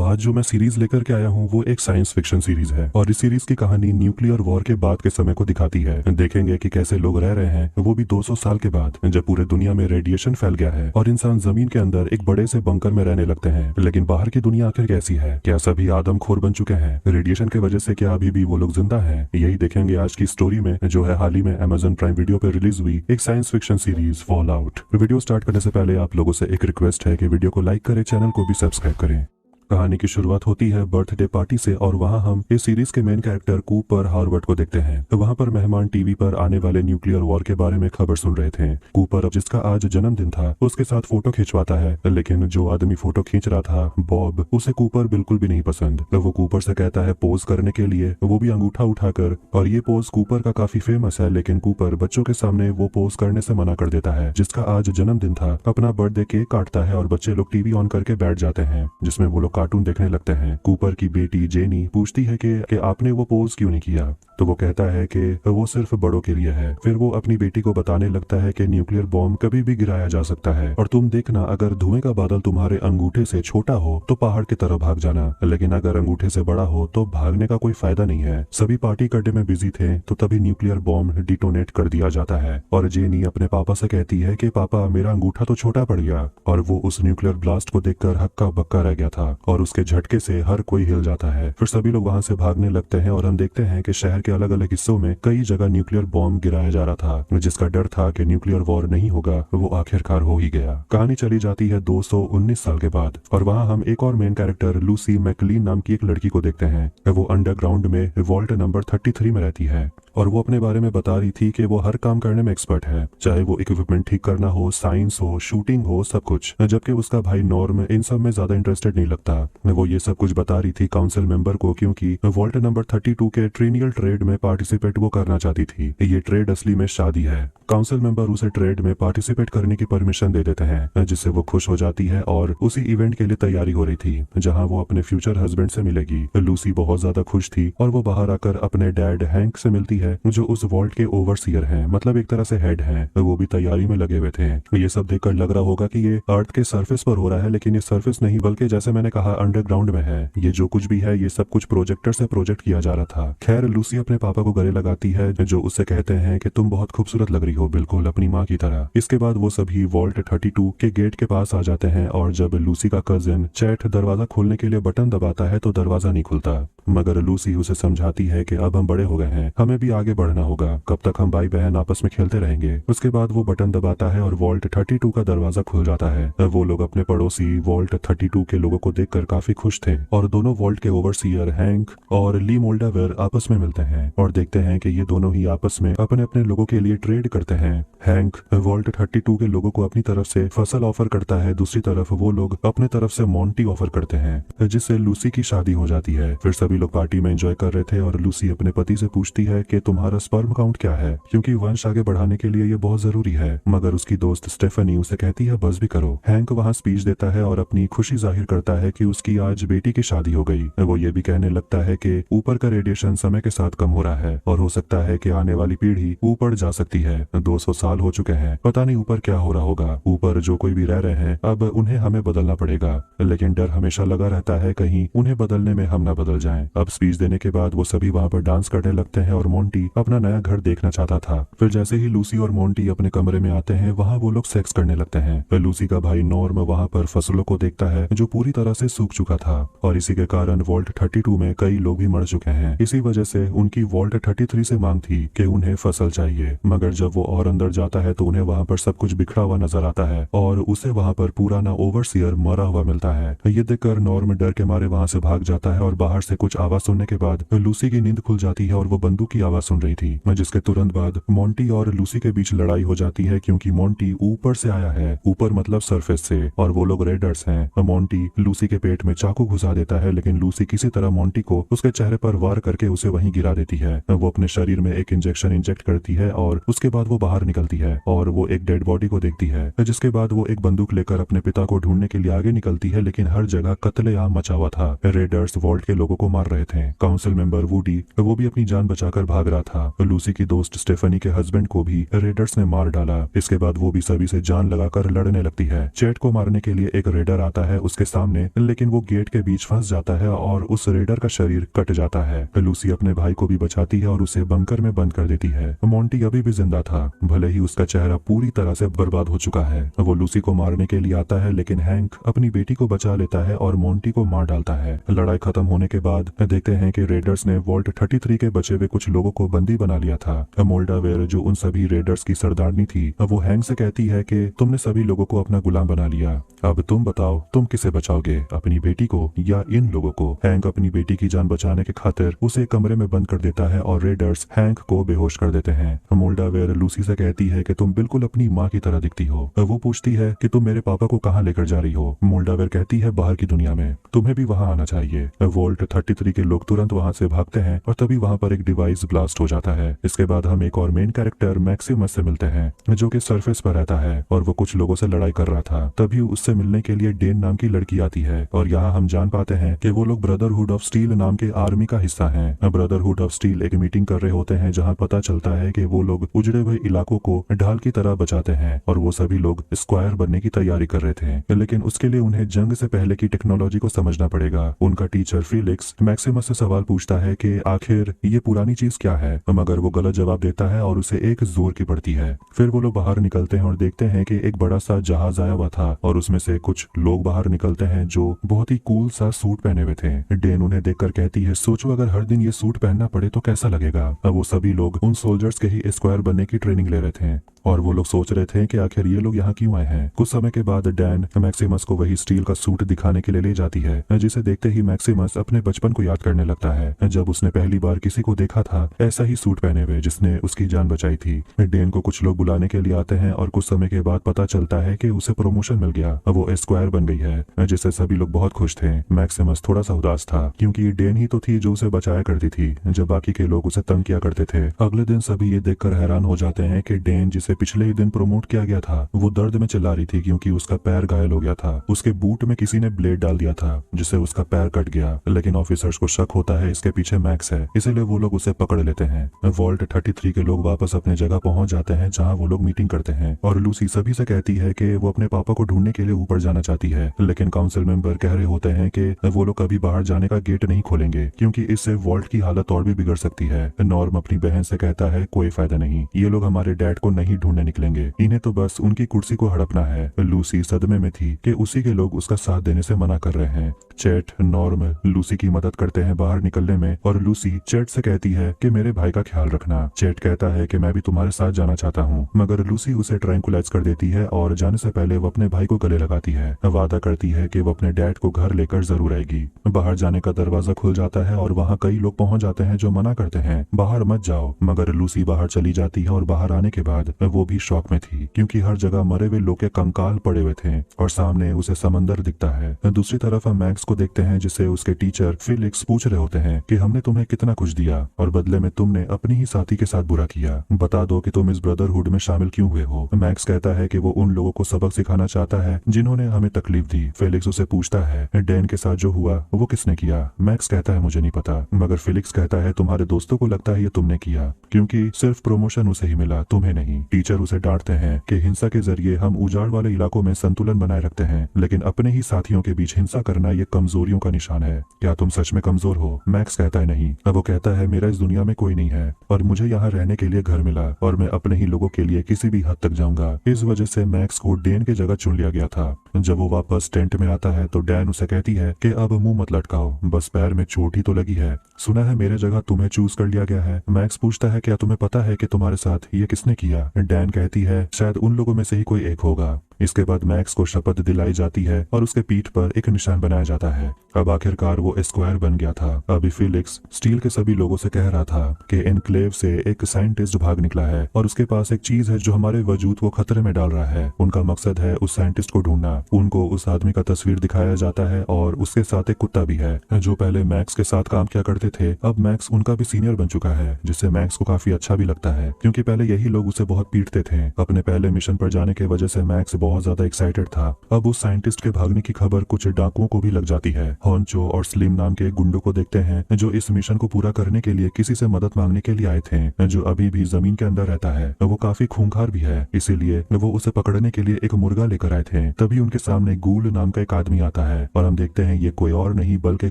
आज जो मैं सीरीज लेकर के आया हूँ वो एक साइंस फिक्शन सीरीज है और इस सीरीज की कहानी न्यूक्लियर वॉर के बाद के समय को दिखाती है। देखेंगे कि कैसे लोग रह रहे हैं, वो भी 200 साल के बाद, जब पूरे दुनिया में रेडिएशन फैल गया है और इंसान जमीन के अंदर एक बड़े से बंकर में रहने लगते हैं। लेकिन बाहर की दुनिया आखिर कैसी है? क्या सभी आदमखोर बन चुके हैं? रेडिएशन की वजह से क्या अभी भी वो लोग जिंदा हैं? यही देखेंगे आज की स्टोरी में, जो है हाल ही में Amazon प्राइम वीडियो पे रिलीज हुई एक science fiction series fall out. Video start करने से पहले आप लोगों से एक रिक्वेस्ट है कि वीडियो को लाइक करें, चैनल को भी सब्सक्राइब करें। कहानी की शुरुआत होती है बर्थडे पार्टी से और वहां हम इस सीरीज के मेन कैरेक्टर कूपर हार्वर्ड को देखते हैं। तो वहां पर मेहमान टीवी पर आने वाले न्यूक्लियर वॉर के बारे में खबर सुन रहे थे। कूपर, जिसका आज जन्मदिन था, उसके साथ फोटो खिंचवाता है, लेकिन जो आदमी फोटो खींच रहा था बॉब, उसे कूपर बिल्कुल भी नहीं पसंद। तो वो कूपर से कहता है पोज करने के लिए, वो भी अंगूठा उठाकर, और ये पोज कूपर का काफी फेमस है। लेकिन कूपर बच्चों के सामने वो पोज करने से मना कर देता है। जिसका आज जन्मदिन था अपना बर्थडे केक काटता है और बच्चे लोग टीवी ऑन करके बैठ जाते हैं, जिसमें वो लोग कार्टून देखने लगते हैं। कूपर की बेटी जेनी पूछती है कि आपने वो पोज क्यों नहीं किया? तो वो कहता है कि वो सिर्फ बड़ों के लिए है। फिर वो अपनी बेटी को बताने लगता है कि न्यूक्लियर बॉम्ब कभी भी गिराया जा सकता है और तुम देखना, अगर धुएं का बादल तुम्हारे अंगूठे से छोटा हो तो पहाड़ की तरफ भाग जाना, लेकिन अगर अंगूठे से बड़ा हो तो भागने का कोई फायदा नहीं है। सभी पार्टी करने में बिजी थे तो तभी न्यूक्लियर बॉम्ब डिटोनेट कर दिया जाता है और जेनी अपने पापा से कहती है कि पापा, मेरा अंगूठा तो छोटा पड़ गया। और वो उस न्यूक्लियर ब्लास्ट को देखकर हक्का बक्का रह गया था और उसके झटके से हर कोई हिल जाता है। फिर सभी लोग वहां से भागने लगते हैं और हम देखते हैं कि शहर के अलग अलग हिस्सों में कई जगह न्यूक्लियर बॉम्ब गिराया जा रहा था। जिसका डर था कि न्यूक्लियर वॉर नहीं होगा, वो आखिरकार हो ही गया। कहानी चली जाती है 219 साल के बाद और वहाँ हम एक और मेन कैरेक्टर लूसी मैकलीन नाम की एक लड़की को देखते हैं। वो अंडरग्राउंड में वॉल्ट नंबर 33 में रहती है और वो अपने बारे में बता रही थी कि वो हर काम करने में एक्सपर्ट है, चाहे वो इक्विपमेंट ठीक करना हो, साइंस हो, शूटिंग हो, सब कुछ। जबकि उसका भाई नॉर्म इन सब में ज्यादा इंटरेस्टेड नहीं लगता। वो ये सब कुछ बता रही थी काउंसिल मेंबर को, क्योंकि वॉल्ट नंबर 32 के ट्रेनियल ट्रेड में पार्टिसिपेट वो करना चाहती थी। ये ट्रेड असली में शादी है। काउंसिल मेंबर उसे ट्रेड में पार्टिसिपेट करने की परमिशन दे देते हैं, जिससे वो खुश हो जाती है और उसी इवेंट के लिए तैयारी हो रही थी जहाँ वो अपने फ्यूचर हस्बैंड से मिलेगी। लूसी बहुत ज्यादा खुश थी और वो बाहर आकर अपने डैड हैंक से मिलती है, जो उस वॉल्ट के ओवरसीयर हैं, मतलब एक तरह से हेड हैं। वो भी तैयारी में लगे हुए थे। ये सब देखकर लग रहा होगा कि ये अर्थ के सरफेस पर हो रहा है, लेकिन ये सरफेस नहीं, बल्कि जैसे मैंने कहा अंडरग्राउंड में है। ये जो कुछ भी है ये सब कुछ प्रोजेक्टर से प्रोजेक्ट किया जा रहा था। खैर, लूसी अपने पापा को गले लगाती है, जो उससे कहते हैं कि तुम बहुत खूबसूरत लग रही हो, बिल्कुल अपनी माँ की तरह। इसके बाद वो सभी वॉल्ट 32 के गेट के पास आ जाते हैं और जब लूसी का कजिन चैट दरवाजा खोलने के लिए बटन दबाता है तो दरवाजा नहीं खुलता। मगर लूसी उसे समझाती है कि अब हम बड़े हो गए हैं, हमें भी आगे बढ़ना होगा, कब तक हम भाई बहन आपस में खेलते रहेंगे। उसके बाद वो बटन दबाता है और वॉल्ट 32 का दरवाजा खुल जाता है। वो लोग अपने पड़ोसी वॉल्ट 32 के लोगों को देखकर काफी खुश थे और दोनों वॉल्ट के ओवरसीयर हैंक और ली मोल्डावेर आपस में मिलते हैं और देखते हैं कि ये दोनों ही आपस में अपने अपने लोगों के लिए ट्रेड करते हैं। हैंक वॉल्ट 32 के लोगों को अपनी तरफ से फसल ऑफर करता है, दूसरी तरफ वो लोग अपने तरफ से मोंटी ऑफर करते हैं, जिससे लूसी की शादी हो जाती है। फिर सभी लोग पार्टी में एंजॉय कर रहे थे और लूसी अपने पति से पूछती है कि तुम्हारा स्पर्म काउंट क्या है, क्योंकि वंश आगे बढ़ाने के लिए ये बहुत जरूरी है। मगर उसकी दोस्त स्टेफनी उसे कहती है बस भी करो। हैंक वहाँ स्पीच देता है और अपनी खुशी जाहिर करता है कि उसकी आज बेटी की शादी हो गई। वो ये भी कहने लगता है कि ऊपर का रेडिएशन समय के साथ कम हो रहा है और हो सकता है कि आने वाली पीढ़ी ऊपर जा सकती है। 200 साल हो चुके हैं, पता नहीं ऊपर क्या हो रहा होगा। ऊपर जो कोई भी रह रहे हैं, अब उन्हें हमें बदलना पड़ेगा, लेकिन डर हमेशा लगा रहता है कहीं उन्हें बदलने में हम न बदल जाएं। अब स्पीच देने के बाद वो सभी वहाँ पर डांस करने लगते हैं और मोंटी अपना नया घर देखना चाहता था। फिर जैसे ही लूसी और मोंटी अपने कमरे में आते हैं, वहाँ वो लोग सेक्स करने लगते हैं। लूसी का भाई नॉर्म वहाँ पर फसलों को देखता है जो पूरी तरह से सूख चुका था और इसी के कारण वॉल्ट 32 में कई लोग भी मर चुके हैं। इसी वजह से उनकी वॉल्ट 33 से मांग थी कि उन्हें फसल चाहिए। मगर जब वो और अंदर जाता है तो उन्हें वहाँ पर सब कुछ बिखरा हुआ नजर आता है और उसे वहाँ पर पुराना ओवरसीयर मरा हुआ मिलता है। ये देखकर नॉर्म डर के मारे वहाँ से भाग जाता है और बाहर से कुछ आवाज सुनने के बाद लूसी की नींद खुल जाती है और वो बंदूक की आवाज सुन रही थी, जिसके तुरंत बाद मोंटी और लूसी के बीच लड़ाई हो जाती है, क्योंकि मोंटी ऊपर से आया है, ऊपर मतलब सरफेस से, और वो लोग रेडर्स हैं। मोंटी लूसी के पेट में चाकू घुसा देता है, लेकिन लूसी किसी तरह मोंटी को उसके चेहरे पर वार करके उसे वहीं गिरा देती है। वो अपने शरीर में एक इंजेक्शन इंजेक्ट करती है और उसके बाद वो बाहर निकलती है और वो एक डेड बॉडी को देखती है, जिसके बाद वो एक बंदूक लेकर अपने पिता को ढूंढने के लिए आगे निकलती है, लेकिन हर जगह कत्लेआम मचा हुआ था। रेडर्स वॉल्ट के लोगों को मार रहे थे। काउंसिल मेंबर वुडी वो भी अपनी जान बचाकर भाग रहा था। लूसी की दोस्त स्टेफनी के हस्बैंड को भी रेडर्स ने मार डाला। इसके बाद वो भी सभी से जान लगाकर लड़ने लगती है। चैट को मारने के लिए एक रेडर आता है उसके सामने, लेकिन वो गेट के बीच फंस जाता है और उस रेडर का शरीर कट जाता है। लूसी अपने भाई को भी बचाती है और उसे बंकर में बंद कर देती है। मोंटी अभी भी जिंदा था, भले ही उसका चेहरा पूरी तरह से बर्बाद हो चुका है। वो लूसी को मारने के लिए आता है, लेकिन हैंक अपनी बेटी को बचा लेता है और मोंटी को मार डालता है। लड़ाई खत्म होने के बाद देखते हैं कि रेडर्स ने वॉल्ट 33 के बचे हुए कुछ लोगों को बंदी बना लिया था। मोल्डा वेयर, जो उन सभी रेडर्स की सरदारनी थी, वो हैंक से कहती है कि तुमने सभी लोगों को अपना गुलाम बना लिया, अब तुम बताओ तुम किसे बचाओगे, अपनी बेटी को या इन लोगों को। हैंक अपनी बेटी की जान बचाने के खातिर उसे कमरे में बंद कर देता है और रेडर्स हैंक को बेहोश कर देते हैं। मोल्डा वेयर लूसी से कहती है कि तुम बिल्कुल अपनी माँ की तरह दिखती हो। वो पूछती है कि तुम मेरे पापा को कहाँ लेकर जा रही हो। मोल्डा वेयर कहती है बाहर की दुनिया में, तुम्हें भी वहाँ आना चाहिए। वोल्ट 33 के लोग तुरंत वहाँ से भागते हैं और तभी वहाँ पर एक डिवाइस ब्लास्ट हो जाता है। इसके बाद हम एक और मेन कैरेक्टर मैक्सिमस से मिलते हैं, जो कि सरफेस पर रहता है और वो कुछ लोगों से लड़ाई कर रहा था। तभी उससे मिलने के लिए डेन नाम की लड़की आती है और यहाँ हम जान पाते हैं कि वो लोग ब्रदरहुड ऑफ स्टील नाम के आर्मी का हिस्सा हैं। ब्रदरहुड ऑफ स्टील एक मीटिंग कर रहे होते हैं जहाँ पता चलता है कि वो लोग उजड़े हुए इलाकों को ढाल की तरह बचाते हैं और वो सभी लोग स्क्वायर बनने की तैयारी कर रहे थे, लेकिन उसके लिए उन्हें जंग से पहले की टेक्नोलॉजी को समझना पड़ेगा। उनका टीचर फिलिक्स मैक्सिमस से सवाल पूछता है कि आखिर ये पुरानी चीज क्या है, मगर वो गलत जवाब देता है और उसे एक जोर की पड़ती है। फिर वो लोग बाहर निकलते हैं और देखते हैं कि एक बड़ा सा जहाज आया हुआ था और उसमें से कुछ लोग बाहर निकलते हैं जो बहुत ही कूल सा सूट पहने हुए थे। डेन उन्हें देखकर कहती है सोचो अगर हर दिन ये सूट पहनना पड़े तो कैसा लगेगा। अब वो सभी लोग उन सोल्जर्स के ही स्क्वायर बनने की ट्रेनिंग ले रहे थे और वो लोग सोच रहे थे कि आखिर ये लोग यहाँ क्यों आए हैं। कुछ समय के बाद डैन मैक्सिमस को वही स्टील का सूट दिखाने के लिए ले जाती है, जिसे देखते ही मैक्सिमस अपने बचपन को याद करने लगता है जब उसने पहली बार किसी को देखा था ऐसा ही सूट पहने हुए जिसने उसकी जान बचाई थी। डेन को कुछ लोग बुलाने के लिए आते हैं और कुछ समय के बाद पता चलता है कि उसे प्रमोशन मिल गया, वो स्क्वायर बन गई है, जिससे सभी लोग बहुत खुश थे। मैक्सिमस थोड़ा सा उदास था क्योंकि डेन ही तो थी जो उसे बचाया करती थी जब बाकी के लोग उसे तंग किया करते थे। अगले दिन सभी ये देखकर हैरान हो जाते हैं कि डेन जिसे पिछले ही दिन प्रमोट किया गया था वो दर्द में चिल्ला रही थी क्योंकि उसका पैर घायल हो गया था। उसके बूट में किसी ने ब्लेड डाल दिया था जिससे उसका पैर कट गया, लेकिन ऑफिसर्स को शक होता है इसके पीछे मैक्स है, इसीलिए वो लोग उसे पकड़ लेते हैं। वॉल्ट 33 के लोग वापस अपने जगह पहुंच जाते हैं जहां वो लोग मीटिंग करते हैं और लूसी सभी से कहती है कि वो अपने पापा को ढूंढने के लिए ऊपर जाना चाहती है, लेकिन काउंसिल मेंबर कह रहे होते हैं कि वो लोग कभी बाहर जाने का गेट नहीं खोलेंगे क्योंकि इससे वॉल्ट की हालत और भी बिगड़ सकती है। नॉर्म अपनी बहन से कहता है कोई फायदा नहीं, ये लोग हमारे डैड को नहीं ढूंढने निकलेंगे, इन्हें तो बस उनकी कुर्सी को हड़पना है। लूसी सदमे में थी कि उसी के लोग उसका साथ देने से मना कर रहे हैं। चैट नॉर्म लूसी की मदद करते हैं बाहर निकलने में और लूसी चैट से कहती है कि मेरे भाई का ख्याल रखना। चैट कहता है कि मैं भी तुम्हारे साथ जाना चाहता हूँ, मगर लूसी उसे ट्रैंकुलाइज कर देती है और जाने से पहले वो अपने भाई को गले लगाती है। वादा करती है कि वो अपने डैड को घर लेकर जरूर आएगी। बाहर जाने का दरवाजा खुल जाता है और वहाँ कई लोग पहुंच जाते हैं जो मना करते हैं बाहर मत जाओ, मगर लूसी बाहर चली जाती है और बाहर आने के बाद वो भी शॉक में थी क्योंकि हर जगह मरे हुए लोग के कंकाल पड़े हुए थे और सामने उसे समंदर दिखता है। दूसरी तरफ हम मैक्स को देखते हैं जिसे उसके टीचर फिलिक्स पूछ रहे होते हैं कि हमने तुम्हें कितना कुछ दिया और बदले में तुमने अपनी ही साथी के साथ बुरा किया, बता दो कि तुम इस ब्रदरहुड में शामिल क्यों हुए हो। मैक्स कहता है कि वो उन लोगों को सबक सिखाना चाहता है जिन्होंने हमें तकलीफ दी। फिलिक्स उसे पूछता है डैन के साथ जो हुआ वो किसने किया। मैक्स कहता है मुझे नहीं पता, मगर फिलिक्स कहता है तुम्हारे दोस्तों को लगता है ये तुमने किया क्योंकि सिर्फ प्रमोशन उसे ही मिला, तुम्हें नहीं। टीचर उसे डांटते हैं कि हिंसा के जरिए हम उजाड़ वाले इलाकों में संतुलन बनाए रखते हैं, लेकिन अपने ही साथियों के बीच हिंसा करना ये कमजोरियों का निशान है। क्या तुम सच में कमजोर हो? मैक्स कहता है नहीं। अब वो कहता है मेरा इस दुनिया में कोई नहीं है और मुझे यहाँ रहने के लिए घर मिला और मैं अपने ही लोगों के लिए किसी भी हद तक जाऊंगा। इस वजह से मैक्स को डैन की जगह चुन लिया गया था। जब वो वापस टेंट में आता है तो डैन उसे कहती है कि अब मुंह मत लटकाओ, बस पैर में चोट ही तो लगी है, सुना है मेरे जगह तुम्हें चूज कर लिया गया है। मैक्स पूछता है क्या तुम्हें पता है कि तुम्हारे साथ ये किसने किया। डैन कहती है शायद उन लोगों में से ही कोई एक होगा। इसके बाद मैक्स को शपथ दिलाई जाती है और उसके पीठ पर एक निशान बनाया जाता है। अब आखिरकार वो स्क्वायर बन गया था। अभी फिलिक्स स्टील के सभी लोगों से कह रहा था कि एनक्लेव से एक साइंटिस्ट भाग निकला है और उसके पास एक चीज है जो हमारे वजूद को खतरे में डाल रहा है। उनका मकसद है उस साइंटिस्ट को ढूंढना। उनको उस आदमी का तस्वीर दिखाया जाता है और उसके साथ एक कुत्ता भी है जो पहले मैक्स के साथ काम किया करते थे। अब मैक्स उनका भी सीनियर बन चुका है जिससे मैक्स को काफी अच्छा भी लगता है क्योंकि पहले यही लोग उसे बहुत पीटते थे। अपने पहले मिशन पर जाने की वजह से मैक्स बहुत ज्यादा एक्साइटेड था। अब उस साइंटिस्ट के भागने की खबर कुछ डाकुओं को भी लग जाती है। हॉन्चो और स्लिम नाम के गुंडों को देखते हैं जो इस मिशन को पूरा करने के लिए किसी से मदद मांगने के लिए आए थे, जो अभी भी जमीन के अंदर रहता है। वो काफी खूंखार भी है, इसीलिए वो उसे पकड़ने के लिए एक मुर्गा लेकर आए थे। तभी उनके सामने गूल नाम का एक आदमी आता है और हम देखते हैं ये कोई और नहीं बल्कि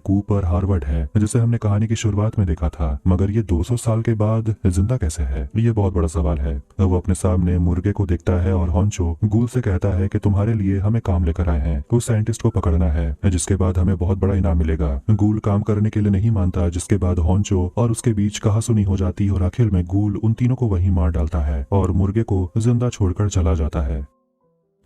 कूपर हार्वर्ड है, जिसे हमने कहानी की शुरुआत में देखा था। मगर ये 200 साल के बाद जिंदा कैसे है, ये बहुत बड़ा सवाल है। वो अपने सामने मुर्गे को देखता है और हॉन्चो गूल से कहता है कि तुम्हारे लिए हमें काम लेकर आए हैं, उस साइंटिस्ट को पकड़ना है, जिसके बाद हमें बहुत बड़ा इनाम मिलेगा। गूल काम करने के लिए नहीं मानता, जिसके बाद हॉन्चो और उसके बीच कहासुनी हो जाती और आखिर में गूल उन तीनों को वहीं मार डालता है और मुर्गे को जिंदा छोड़कर चला जाता है।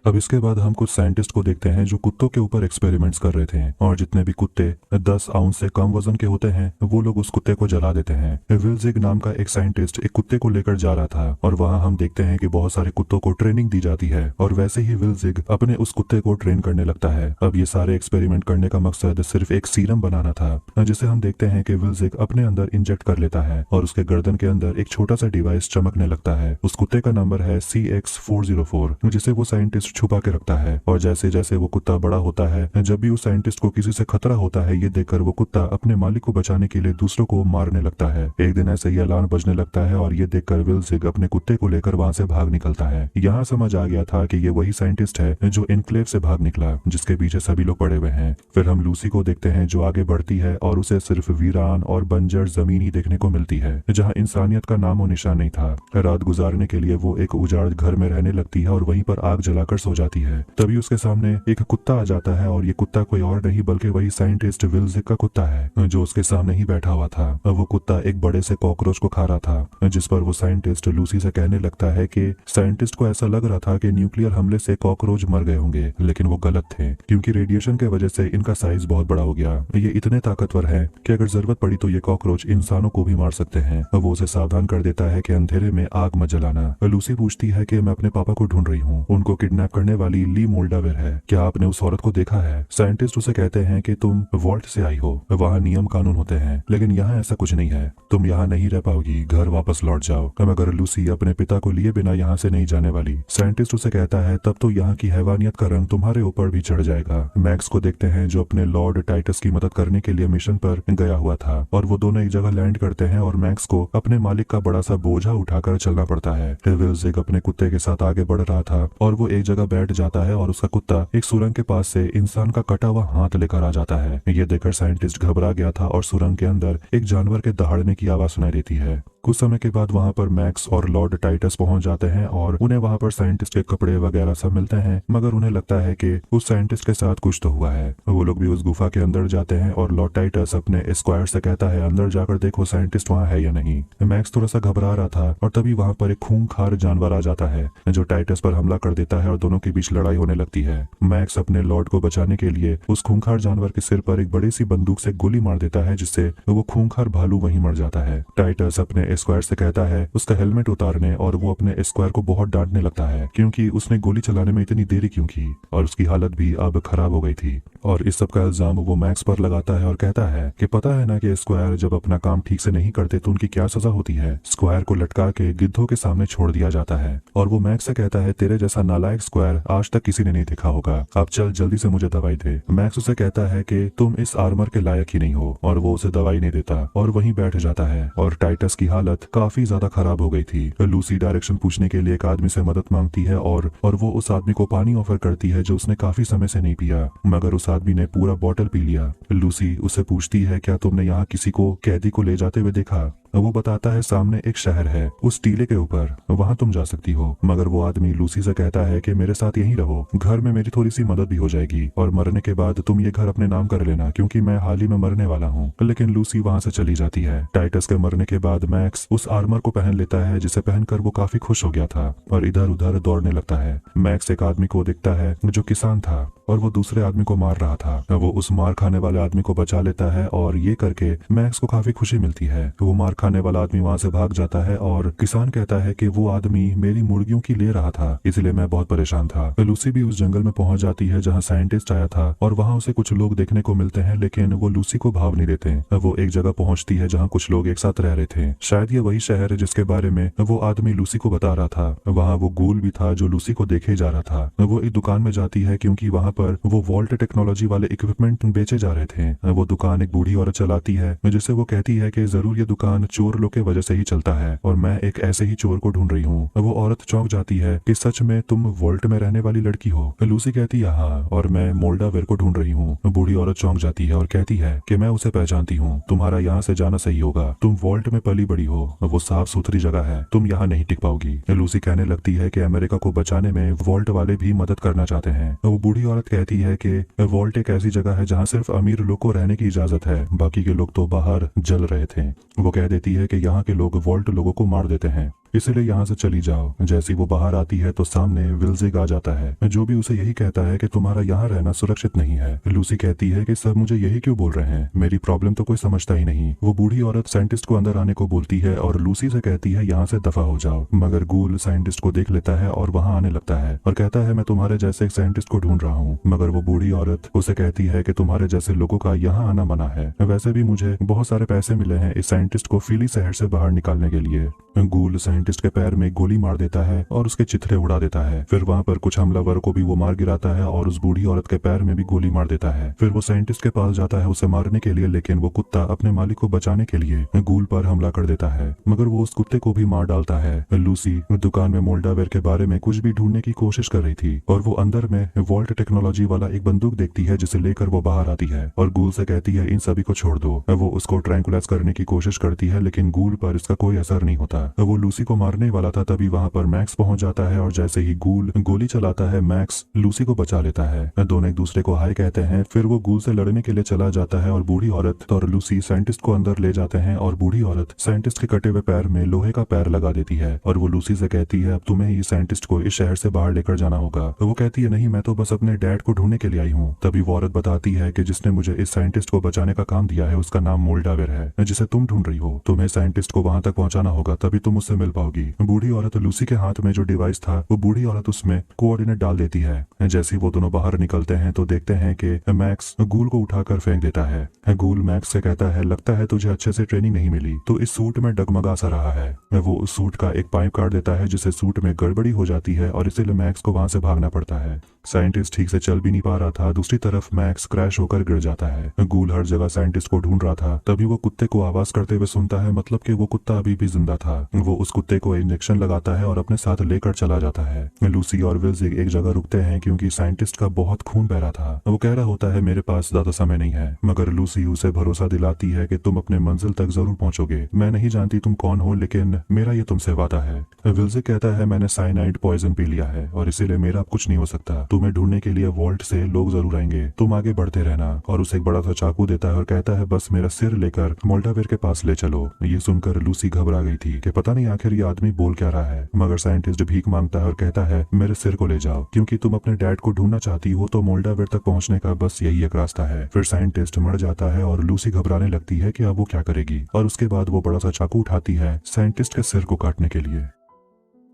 अब इसके बाद हम कुछ साइंटिस्ट को देखते हैं जो कुत्तों के ऊपर एक्सपेरिमेंट्स कर रहे थे, और जितने भी कुत्ते 10 आउंस से कम वजन के होते हैं वो लोग उस कुत्ते को जला देते हैं। विल्जिग नाम का एक साइंटिस्ट एक कुत्ते को लेकर जा रहा था और वहां हम देखते हैं कि बहुत सारे कुत्तों को ट्रेनिंग दी जाती है और वैसे ही विल्जिग अपने उस कुत्ते को ट्रेन करने लगता है। अब ये सारे एक्सपेरिमेंट करने का मकसद सिर्फ एक सीरम बनाना था, जिसे हम देखते हैं कि विल्जिग अपने अंदर इंजेक्ट कर लेता है और उसके गर्दन के अंदर एक छोटा सा डिवाइस चमकने लगता है। उस कुत्ते का नंबर है CX404, जिसे वो साइंटिस्ट छुपा के रखता है। और जैसे जैसे वो कुत्ता बड़ा होता है, जब भी उस साइंटिस्ट को किसी से खतरा होता है, ये देखकर वो कुत्ता अपने मालिक को बचाने के लिए दूसरों को मारने लगता है। एक दिन ऐसे ही अलार्म बजने लगता है और ये देखकर विल्जिग अपने कुत्ते को लेकर वहां से भाग निकलता है। यहाँ समझ आ गया था कि ये वही साइंटिस्ट है जो इनक्लेव से भाग निकला, जिसके पीछे सभी लोग पड़े हुए हैं। फिर हम लूसी को देखते हैं जो आगे बढ़ती है और उसे सिर्फ वीरान और बंजर जमीन ही देखने को मिलती है, जहाँ इंसानियत का नामो निशान नहीं था। रात गुजारने के लिए वो एक उजाड़ घर में रहने लगती है और वहीं पर आग जलाकर सो जाती है। तभी उसके सामने एक कुत्ता आ जाता है और ये कुत्ता कोई और नहीं बल्कि वही साइंटिस्ट विल्जिग का कुत्ता है, जो उसके सामने ही बैठा हुआ था। वो कुत्ता एक बड़े से कॉकरोच को खा रहा था, जिस पर वो साइंटिस्ट लूसी से कहने लगता है कि साइंटिस्ट को ऐसा लग रहा था कि न्यूक्लियर हमले से कॉकरोच मर गए होंगे, लेकिन वो गलत थे, क्योंकि रेडिएशन के वजह से इनका साइज बहुत बड़ा हो गया। ये इतने ताकतवर है कि अगर जरूरत पड़ी तो ये कॉकरोच इंसानों को भी मार सकते हैं। वो उसे सावधान कर देता है कि अंधेरे में आग मत जलाना। लूसी पूछती है कि मैं अपने पापा को ढूंढ रही हूँ, उनको किडनैप करने वाली ली मोल्डावेर है, क्या आपने उस औरत को देखा है? साइंटिस्ट उसे कहते हैं कि तुम वॉल्ट से आई हो, वहाँ नियम कानून होते हैं, लेकिन यहाँ ऐसा कुछ नहीं है, तुम यहाँ नहीं रह पाओगी, घर वापस लौट जाओ। मगर लूसी अपने पिता को लिए बिना यहाँ से नहीं जाने वाली। साइंटिस्ट उसे कहता है तब तो यहाँ की हैवानियत का रंग तुम्हारे ऊपर भी चढ़ जाएगा। मैक्स को देखते हैं जो अपने लॉर्ड टाइटस की मदद करने के लिए मिशन पर गया हुआ था, और वो दोनों एक जगह लैंड करते हैं और मैक्स को अपने मालिक का बड़ा सा बोझा उठाकर चलना पड़ता है। विल्जिग अपने कुत्ते के साथ आगे बढ़ रहा था और वो एक जगह बैठ जाता है और उसका कुत्ता एक सुरंग के पास से इंसान का कटा हुआ हाथ लेकर आ जाता है। ये देखकर साइंटिस्ट घबरा गया था और सुरंग के अंदर एक जानवर के दहाड़ने की आवाज सुनाई देती है। कुछ समय के बाद वहाँ पर मैक्स और लॉर्ड टाइटस पहुंच जाते हैं और उन्हें वहाँ पर साइंटिस्ट के कपड़े वगैरह सब मिलते हैं, मगर उन्हें लगता है कि उस साइंटिस्ट के साथ कुछ तो हुआ है। वो लोग भी उस गुफा के अंदर जाते हैं और लॉर्ड टाइटस अपने स्क्वायर से कहता है अंदर जाकर देखो साइंटिस्ट वहाँ है या नहीं। मैक्स थोड़ा सा घबरा रहा था और तभी वहाँ पर एक खूंखार जानवर आ जाता है जो टाइटस पर हमला कर देता है और दोनों के बीच लड़ाई होने लगती है। मैक्स अपने लॉर्ड को बचाने के लिए उस खूंखार जानवर के सिर पर एक बड़ी सी बंदूक से गोली मार देता है, जिससे वो खूंखार भालू वहीं मर जाता है। टाइटस अपने स्क्वायर से कहता है उसका हेलमेट उतारने और वो अपने स्क्वायर को बहुत डांटने लगता है क्योंकि उसने गोली चलाने में इतनी देरी क्यों की और उसकी हालत भी अब खराब हो गई थी। और इस सब का इल्जाम वो मैक्स पर लगाता है और कहता है कि पता है ना कि स्क्वायर जब अपना काम ठीक से नहीं करते तो उनकी क्या सजा होती है। स्क्वायर को लटका के गिद्धों के सामने छोड़ दिया जाता है और वो मैक्स से कहता है तेरे जैसा नालायक स्क्वायर आज तक किसी ने नहीं देखा होगा, अब चल जल्दी से मुझे दवाई दे। मैक्स उसे कहता है कि तुम इस आर्मर के लायक ही नहीं हो और वो उसे दवाई नहीं देता और वहीं बैठ जाता है। और टाइटस की हालत काफी ज्यादा खराब हो गई थी। लूसी डायरेक्शन पूछने के लिए एक आदमी से मदद मांगती है और वो उस आदमी को पानी ऑफर करती है जो उसने काफी समय से नहीं पिया, मगर उस आदमी ने पूरा बॉटल पी लिया। लूसी उससे पूछती है क्या तुमने यहाँ किसी को कैदी को ले जाते हुए देखा? वो बताता है सामने एक शहर है उस टीले के ऊपर, वहाँ तुम जा सकती हो। मगर वो आदमी लूसी से कहता है कि मेरे साथ यहीं रहो, घर में मेरी थोड़ी सी मदद भी हो जाएगी और मरने के बाद तुम ये घर अपने नाम कर लेना क्योंकि मैं हाल ही में मरने वाला हूँ। लेकिन लूसी वहाँ से चली जाती है। टाइटस के मरने के बाद मैक्स उस आर्मर को पहन लेता है जिसे पहनकर वो काफी खुश हो गया था और इधर उधर दौड़ने लगता है। मैक्स एक आदमी को दिखता है जो किसान था और वो दूसरे आदमी को मार रहा था। वो उस मार खाने वाले आदमी को बचा लेता है और ये करके मैक्स को काफी खुशी मिलती है। वो मार खाने वाला आदमी वहाँ से भाग जाता है और किसान कहता है कि वो आदमी मेरी मुर्गियों की ले रहा था, इसलिए मैं बहुत परेशान था। लूसी भी उस जंगल में पहुंच जाती है जहाँ साइंटिस्ट आया था और वहाँ उसे कुछ लोग देखने को मिलते हैं, लेकिन वो लूसी को भाव नहीं देते। वो एक जगह पहुंचती है जहाँ कुछ लोग एक साथ रह रहे थे। शायद ये वही शहर है जिसके बारे में वो आदमी लूसी को बता रहा था। वहाँ वो गूल भी था जो लूसी को देखे जा रहा था। वो एक दुकान में जाती है क्योंकि वहाँ पर वो वॉल्ट टेक्नोलॉजी वाले इक्विपमेंट बेचे जा रहे थे। वो दुकान एक बूढ़ी औरत चलाती है जिससे वो कहती है कि जरूर ये दुकान चोर लोग के वजह से ही चलता है और मैं एक ऐसे ही चोर को ढूंढ रही हूँ। वो औरत चौंक जाती है कि सच में तुम वॉल्ट में रहने वाली लड़की हो। लूसी कहती है हाँ, और मैं मोल्डावेर को ढूंढ रही हूँ। बूढ़ी औरत चौंक जाती है और कहती है कि मैं उसे पहचानती हूँ, तुम्हारा यहाँ से जाना सही होगा, तुम वॉल्ट में पली बड़ी हो, वो साफ सुथरी जगह है, तुम यहाँ नहीं टिक पाओगी। लूसी कहने लगती है कि अमेरिका को बचाने में वॉल्ट वाले भी मदद करना चाहते हैं। वो बूढ़ी औरत कहती है कि वॉल्ट एक ऐसी जगह है जहाँ सिर्फ अमीर लोग को रहने की इजाजत है, बाकी के लोग तो बाहर जल रहे थे। वो कह देती है कि यहाँ के लोग वॉल्ट लोगों को मार देते हैं, इसलिए यहाँ से चली जाओ। जैसी वो बाहर आती है तो सामने विल्जिग आ जाता है जो भी उसे यही कहता है कि तुम्हारा यहाँ रहना सुरक्षित नहीं है। लूसी कहती है कि सब मुझे यही क्यों बोल रहे हैं, मेरी प्रॉब्लम तो कोई समझता ही नहीं। वो बूढ़ी औरत साइंटिस्ट को अंदर आने को बोलती है और लूसी से कहती है यहाँ से दफा हो जाओ, मगर गूल साइंटिस्ट को देख लेता है और वहाँ आने लगता है और कहता है मैं तुम्हारे जैसे एक साइंटिस्ट को ढूंढ रहा हूँ। मगर वो बूढ़ी औरत उसे कहती है कि तुम्हारे जैसे लोगों का यहाँ आना मना है, वैसे भी मुझे बहुत सारे पैसे मिले हैं इस साइंटिस्ट को फिली शहर से बाहर निकालने के लिए। गूल साइंटिस्ट के पैर में गोली मार देता है और उसके चिथड़े उड़ा देता है। फिर वहाँ पर कुछ हमलावर को भी वो मार गिराता है और उस बूढ़ी औरत के पैर में भी गोली मार देता है। फिर वो साइंटिस्ट के पास जाता है उसे मारने के लिए, लेकिन वो कुत्ता अपने मालिक को बचाने के लिए गूल पर हमला कर देता है, मगर वो उस कुत्ते को भी मार डालता है। लूसी दुकान में मोल्डावेर के बारे में कुछ भी ढूंढने की कोशिश कर रही थी और वो अंदर में वॉल्ट टेक्नोलॉजी वाला एक बंदूक देखती है जिसे लेकर वो बाहर आती है और गूल से कहती है इन सभी को छोड़ दो। वो उसको ट्रैंकुलाइज करने की कोशिश करती है, लेकिन गूल पर इसका कोई असर नहीं होता। वो लूसी को मारने वाला था, तभी वहाँ पर मैक्स पहुंच जाता है और जैसे ही गूल गोली चलाता है मैक्स लूसी को बचा लेता है। दोनों एक दूसरे को हाय कहते हैं। फिर वो गूल से लड़ने के लिए चला जाता है और बूढ़ी औरत और लूसी साइंटिस्ट को अंदर ले जाते हैं और बूढ़ी औरत साइंटिस्ट के कटे हुए पैर में लोहे का पैर लगा देती है और वो लूसी से कहती है अब तुम्हें ही साइंटिस्ट को इस शहर से बाहर लेकर जाना होगा। तो वो कहती है नहीं, मैं तो बस अपने डैड को ढूंढने के लिए आई हूँ। तभी वो औरत बताती है कि जिसने मुझे इस साइंटिस्ट को बचाने का काम दिया है उसका नाम मोल्डावेर है, जिसे तुम ढूंढ रही हो। तुम्हें साइंटिस्ट को वहां तक पहुंचाना होगा, तभी तुम उससे मिल पाओगी। बूढ़ी औरत लूसी के हाथ में जो डिवाइस था वो बूढ़ी औरत उसमें कोऑर्डिनेट डाल देती है। जैसे वो दोनों बाहर निकलते हैं तो देखते हैं कि मैक्स गूल को उठाकर फेंक देता है। गूल मैक्स से कहता है लगता है तुझे अच्छे से ट्रेनिंग नहीं मिली, तो इस सूट में डगमगा सा रहा है। वो उस सूट का एक पाइप काट देता है जिससे सूट में गड़बड़ी हो जाती है और इसीलिए मैक्स को वहां से भागना पड़ता है। साइंटिस्ट ठीक से चल भी नहीं पा रहा था, दूसरी तरफ मैक्स क्रैश होकर गिर जाता है। गूल हर जगह साइंटिस्ट को ढूंढ रहा था, तभी वो कुत्ते को आवाज करते हुए सुनता है, मतलब कि वो कुत्ता अभी भी जिंदा था। वो उस कुत्ते को इंजेक्शन लगाता है और अपने साथ लेकर चला जाता है। लूसी और विल्जिग एक जगह रुकते हैं क्योंकि साइंटिस्ट का बहुत खून बह रहा था। वो कह रहा होता है मेरे पास ज्यादा समय नहीं है, मगर लूसी उसे भरोसा दिलाती है कि तुम अपने मंजिल तक जरूर पहुंचोगे। मैं नहीं जानती तुम कौन हो, लेकिन मेरा ये तुमसे वादा है। विल्जिग कहता है मैंने साइनाइड पॉइजन पी लिया है और इसीलिए मेरा अब कुछ नहीं हो सकता। तुम्हें ढूंढने के लिए वॉल्ट से लोग जरूर आएंगे, तुम आगे बढ़ते रहना। और उसे एक बड़ा सा चाकू देता है और कहता है बस मेरा सिर लेकर मोल्डावेर के पास ले चलो। ये सुनकर लूसी घबरा गई थी कि पता नहीं आखिर ये आदमी बोल क्या रहा है, मगर साइंटिस्ट भीख मांगता है और कहता है मेरे सिर को ले जाओ, क्योंकि तुम अपने डैड को ढूंढना चाहती हो तो मोल्डावेर तक पहुंचने का बस यही एक रास्ता है। फिर साइंटिस्ट मर जाता है और लूसी घबराने लगती है कि अब वो क्या करेगी, और उसके बाद वो बड़ा सा चाकू उठाती है साइंटिस्ट के सिर को काटने के लिए।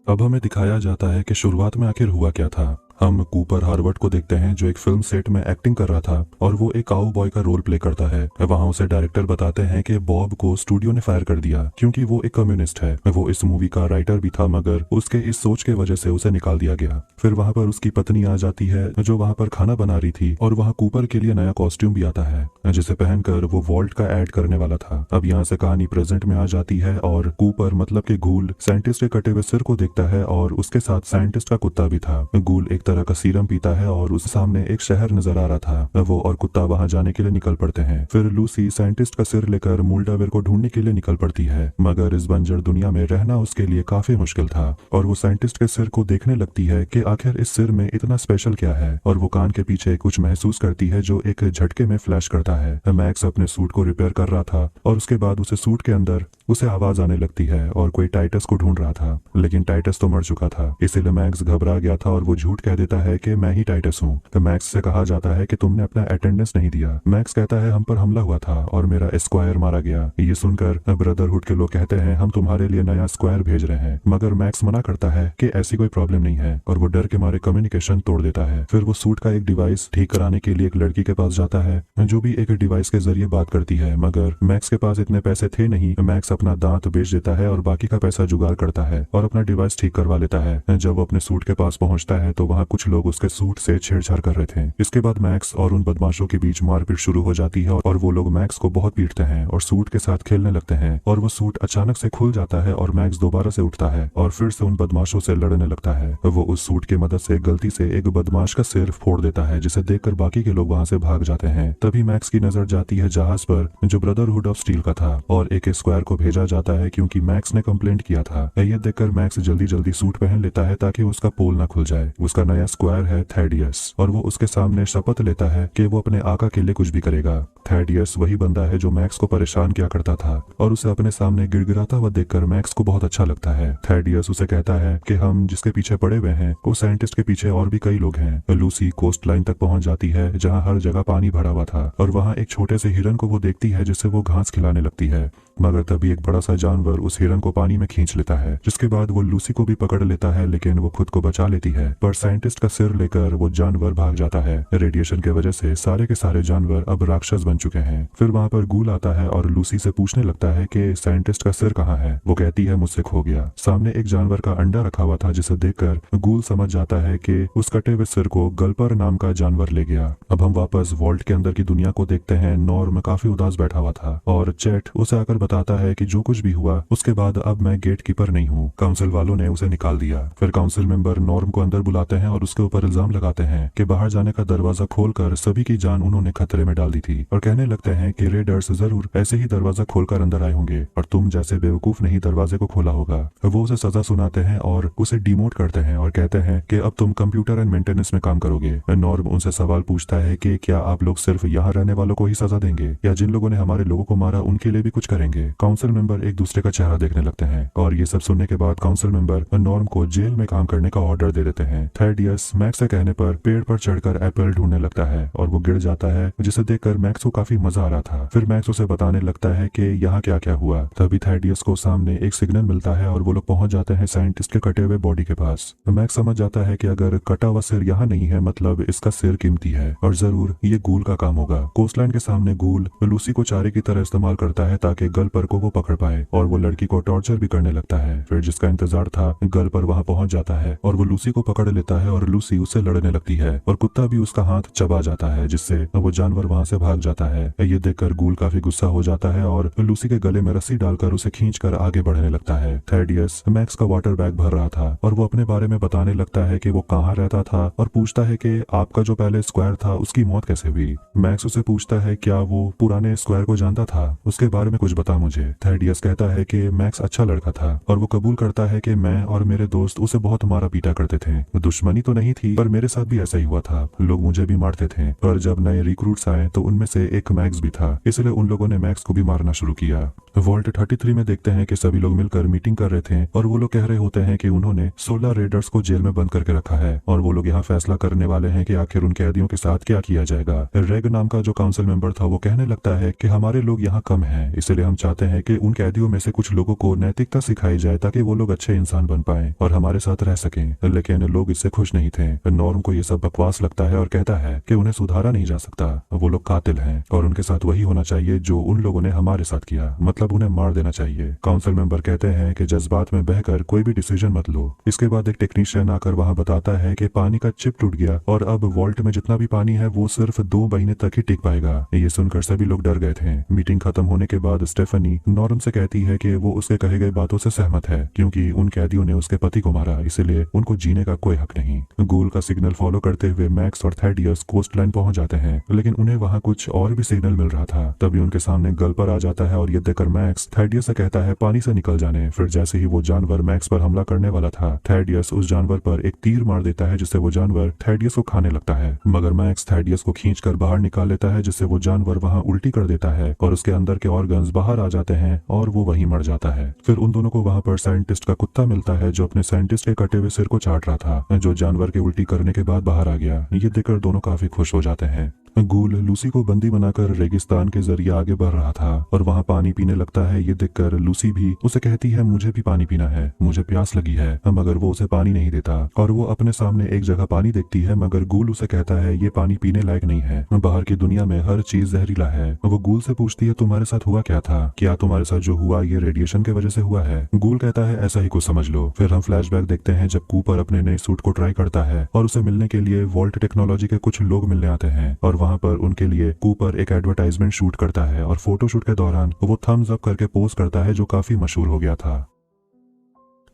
अब हमें दिखाया जाता है कि शुरुआत में आखिर हुआ क्या था। हम कूपर हार्वर्ड को देखते हैं जो एक फिल्म सेट में एक्टिंग कर रहा था और वो एक काऊ बॉय का रोल प्ले करता है। वहाँ उसे डायरेक्टर बताते हैं कि बॉब को स्टूडियो ने फायर कर दिया क्योंकि वो एक कम्युनिस्ट है। वो इस मूवी का राइटर भी था, मगर उसके इस सोच के वजह से उसे निकाल दिया गया। फिर वहाँ पर उसकी पत्नी आ जाती है जो वहाँ पर खाना बना रही थी, और वहाँ कूपर के लिए नया कॉस्ट्यूम भी आता है जिसे पहनकर वो वॉल्ट का एड करने वाला था। अब यहाँ से कहानी प्रेजेंट में आ जाती है और कूपर मतलब कि गूल साइंटिस्ट के कटे हुए सिर को देखता है और उसके साथ साइंटिस्ट का कुत्ता भी था। गूल एक तरह का सीरम पीता है और उस सामने एक शहर नजर आ रहा था। वो और कुत्ता वहां जाने के लिए निकल पड़ते हैं। फिर लूसी साइंटिस्ट का सिर लेकर मोल्डावेर को ढूंढने के लिए निकल पड़ती है, मगर इस बंजर दुनिया में रहना उसके लिए काफी मुश्किल था। और वो साइंटिस्ट के सिर को देखने लगती है कि आखिर इस सिर में इतना स्पेशल क्या है, और वो कान के पीछे कुछ महसूस करती है जो एक झटके में फ्लैश करता है। मैक्स अपने सूट को रिपेयर कर रहा था और उसके बाद उसे सूट के अंदर उसे आवाज आने लगती है और कोई टाइटस को ढूंढ रहा था, लेकिन टाइटस तो मर चुका था। इसीलिए मैक्स घबरा गया था और वो झूठ कह देता है कि मैं ही टाइटस हूँ। तो मैक्स से कहा जाता है कि तुमने अपना अटेंडेंस नहीं दिया। मैक्स कहता है हम पर हमला हुआ था और मेरा स्क्वायर मारा गया। ये सुनकर ब्रदरहुड के लोग कहते हैं हम तुम्हारे लिए नया स्क्वायर भेज रहे हैं, मगर मैक्स मना करता है कि ऐसी कोई प्रॉब्लम नहीं है और वो डर के मारे कम्युनिकेशन तोड़ देता है। फिर वो सूट का एक डिवाइस ठीक कराने के लिए एक लड़की के पास जाता है जो भी एक डिवाइस के जरिए बात करती है, मगर मैक्स के पास इतने पैसे थे नहीं। मैक्स अपना दांत बेच देता है और बाकी का पैसा जुगाड़ करता है और अपना डिवाइस ठीक करवा लेता है। जब वो अपने सूट के पास पहुंचता है तो वहाँ कुछ लोग उसके सूट से छेड़छाड़ कर रहे थे। इसके बाद मैक्स और उन बदमाशों के बीच मारपीट शुरू हो जाती है और वो लोग मैक्स को बहुत पीटते हैं और सूट के साथ खेलने लगते हैं और वो सूट अचानक से खुल जाता है और मैक्स दोबारा से उठता है और फिर से उन बदमाशों से लड़ने लगता है। वो उस सूट की मदद से गलती से एक बदमाश का सिर फोड़ देता है, जिसे देखकर बाकी के लोग वहाँ से भाग जाते हैं। तभी मैक्स की नजर जाती है जहाज पर जो ब्रदरहुड ऑफ स्टील का था और एक स्क्वायर को भेजा जाता है क्योंकि मैक्स ने कंप्लेंट किया था। यह देखकर मैक्स जल्दी जल्दी सूट पहन लेता है ताकि उसका पोल ना खुल जाए। उसका नया स्क्वायर है थैडियस और वो उसके सामने शपथ लेता है कि वो अपने आका के लिए कुछ भी करेगा। थैडियस वही बंदा है जो मैक्स को परेशान किया करता था और उसे अपने सामने गिड़गिड़ाता हुआ देखकर मैक्स को बहुत अच्छा लगता है। थैडियस उसे कहता है कि हम जिसके पीछे पड़े हुए हैं उस साइंटिस्ट के पीछे और भी कई लोग हैं। लूसी कोस्ट लाइन तक पहुंच जाती है जहां हर जगह पानी भरा हुआ था और वहां एक छोटे से हिरन को वो देखती है जिससे वो घास खिलाने लगती है, मगर तभी एक बड़ा सा जानवर उस हिरन को पानी में खींच लेता है, जिसके बाद वो लूसी को भी पकड़ लेता है, लेकिन वो खुद को बचा लेती है। पर साइंटिस्ट का सिर लेकर वो जानवर भाग जाता है। रेडिएशन के वजह से सारे के सारे जानवर अब राक्षस बन चुके हैं। फिर वहाँ पर गूल आता है और लूसी से पूछने लगता है कि साइंटिस्ट का सिर कहाँ है। वो कहती है मुझसे खो गया। सामने एक जानवर का अंडा रखा हुआ था जिसे देखकर गूल समझ जाता है कि उस कटे हुए सिर को गल्पर नाम का जानवर ले गया। अब हम वापस वॉल्ट के अंदर की दुनिया को देखते हैं। नॉर्म काफी उदास बैठा हुआ था और चैट उसे आकर बताता है कि जो कुछ भी हुआ उसके बाद अब मैं गेट कीपर नहीं हूँ, काउंसिल वालों ने उसे निकाल दिया। फिर काउंसिल मेंबर नॉर्म को अंदर बुलाते हैं और उसके ऊपर इल्जाम लगाते हैं कि बाहर जाने का दरवाजा खोलकर सभी की जान उन्होंने खतरे में डाल दी थी और कहने लगते हैं कि रेडर्स जरूर ऐसे ही दरवाजा खोलकर अंदर आए होंगे और तुम जैसे बेवकूफ ने ही दरवाजे को खोला होगा। वो उसे सजा सुनाते हैं और उसे डिमोट करते हैं और कहते हैं कि अब तुम कंप्यूटर एंड मेंटेनेंस में काम करोगे। नॉर्म उनसे सवाल पूछता है कि क्या आप लोग सिर्फ यहाँ रहने वालों को ही सजा देंगे या जिन लोगों ने हमारे लोगों को मारा उनके लिए भी कुछ करेंगे। काउंसिल मेंबर एक दूसरे का चेहरा देखने लगते हैं और ये सब सुनने के बाद काउंसिल मेंबर नॉर्म को जेल में काम करने का ऑर्डर दे देते हैं। थैडियस मैक्स से कहने पर पेड़ पर चढ़कर एप्पल ढूंढने लगता है और वो गिर जाता है, जिसे देखकर मैक्स को काफी मजा आ रहा था। फिर मैक्स उसे बताने लगता है कि यहाँ क्या क्या हुआ। तभी थैडियस को सामने एक सिग्नल मिलता है और वो लोग पहुंच जाते हैं साइंटिस्ट के कटे हुए बॉडी के पास। मैक्स समझ जाता है कि अगर कटा हुआ सिर यहाँ नहीं है मतलब इसका सिर कीमती है और जरूर ये गूल का काम होगा। कोस्टलाइन के सामने गूल लूसी को चारे की तरह इस्तेमाल करता है ताकि गल्पर को वो पकड़ पाए और वो लड़की को टॉर्चर भी करने लगता है। फिर जिसका इंतजार था गल्पर वहाँ पहुंच जाता है और वो लूसी को पकड़ लेता है और लूसी उससे लड़ने लगती है और कुत्ता भी उसका हाथ चबा जाता है, जिससे वो जानवर वहाँ से भाग जाता है। ये देखकर गूल काफी गुस्सा हो जाता है और लूसी के गले में रस्सी डालकर उसे खींचकर आगे बढ़ने लगता है। थैडियस मैक्स का वाटर बैग भर रहा था और वो अपने बारे में बताने लगता है कि वो कहाँ रहता था और पूछता है कि आपका जो पहले स्क्वायर था उसकी मौत कैसे हुई। मैक्स उसे पूछता है क्या वो पुराने स्क्वायर को जानता था, उसके बारे में कुछ बता मुझे। थैडियस कहता है कि मैक्स अच्छा लड़का था और वो कबूल करता है कि मैं और मेरे दोस्त उसे बहुत मारा पीटा करते थे। दुश्मनी तो नहीं थी पर मेरे साथ भी ऐसा ही हुआ था, लोग मुझे भी मारते थे। पर जब नए रिक्रूट्स आए तो उनमें से एक मैक्स भी था, इसलिए उन लोगों ने मैक्स को भी मारना शुरू किया। वॉल्ट 33 में देखते हैं कि सभी लोग मिलकर मीटिंग कर रहे थे और वो लोग कह रहे होते हैं कि उन्होंने 16 रेडर्स को जेल में बंद करके रखा है और वो लोग यहाँ फैसला करने वाले हैं कि आखिर उन कैदियों के साथ क्या किया जाएगा। रेग नाम का जो काउंसिल मेंबर था वो कहने लगता है कि हमारे लोग यहाँ कम हैं, इसलिए हम चाहते हैं कि उन कैदियों में से कुछ लोगों को नैतिकता सिखाई जाए ताकि वो लोग अच्छे इंसान बन पाए और हमारे साथ रह सकें। लेकिन लोग इससे खुश नहीं थे। नॉर्म को ये सब बकवास लगता है और कहता है कि उन्हें सुधारा नहीं जा सकता, वो लोग कातिल हैं और उनके साथ वही होना चाहिए जो उन लोगों ने हमारे साथ किया, मतलब उन्हें मार देना चाहिए। काउंसिल मेंबर कहते हैं कि जज्बात में बहकर कोई भी डिसीजन मत लो। इसके बाद एक टेक्नीशियन आकर वहाँ बताता है कि पानी का चिप टूट गया और अब वॉल्ट में जितना भी पानी है वो सिर्फ 2 महीने तक ही टिक पाएगा। ये सुनकर सभी लोग डर गए थे। मीटिंग खत्म होने के बाद स्टेफनी नॉर्म से कहती है कि वो उसके कहे गए बातों से सहमत है क्योंकि उन कैदियों ने उसके पति को मारा, इसलिए उनको जीने का कोई हक नहीं। गूल का सिग्नल फॉलो करते हुए मैक्स और थैडियस कोस्ट लाइन पहुंच जाते हैं, लेकिन उन्हें वहाँ कुछ और भी सिग्नल मिल रहा था। तभी उनके सामने गल्पर आ जाता है और ये देखकर मैक्स थैडियस से कहता है पानी से निकल जाने। फिर जैसे ही वो जानवर मैक्स पर हमला करने वाला था, थैडियस उस जानवर पर एक तीर मार देता है जिससे वो जानवर थैडियस को खाने लगता है। मगर मैक्स थैडियस को खींचकर बाहर निकाल लेता है जिससे वो जानवर वहां उल्टी कर देता है और उसके अंदर के ऑर्गन्स बाहर आ जाते हैं और वो वहीं मर जाता है। फिर उन दोनों को वहां पर साइंटिस्ट का कुत्ता मिलता है जो अपने साइंटिस्ट के कटे हुए सिर को चाट रहा था, जो जानवर के उल्टी करने के बाद बाहर आ गया। ये देखकर दोनों काफी खुश हो जाते हैं। गूल लूसी को बंदी बनाकर रेगिस्तान के जरिए आगे बढ़ रहा था और वहाँ पानी पीने लगता है। ये देखकर लूसी भी उसे कहती है मुझे भी पानी पीना है, मुझे प्यास लगी है, मगर वो उसे पानी नहीं देता और वो अपने सामने एक जगह पानी देखती है, मगर गूल उसे कहता है ये पानी पीने लायक नहीं है, बाहर की दुनिया में हर चीज जहरीला है। वो गूल से पूछती है तुम्हारे साथ हुआ क्या था, क्या तुम्हारे साथ जो हुआ ये रेडिएशन की वजह से हुआ है। गूल कहता है ऐसा ही कुछ समझ लो। फिर हम फ्लैशबैक देखते हैं जब कूपर अपने नए सूट को ट्राई करता है और उसे मिलने के लिए वॉल्ट टेक्नोलॉजी के कुछ लोग मिलने आते हैं और वहाँ पर उनके लिए कूपर एक एडवर्टाइजमेंट शूट करता है और फोटोशूट के दौरान वो थम्स अप करके पोज करता है जो काफी मशहूर हो गया था।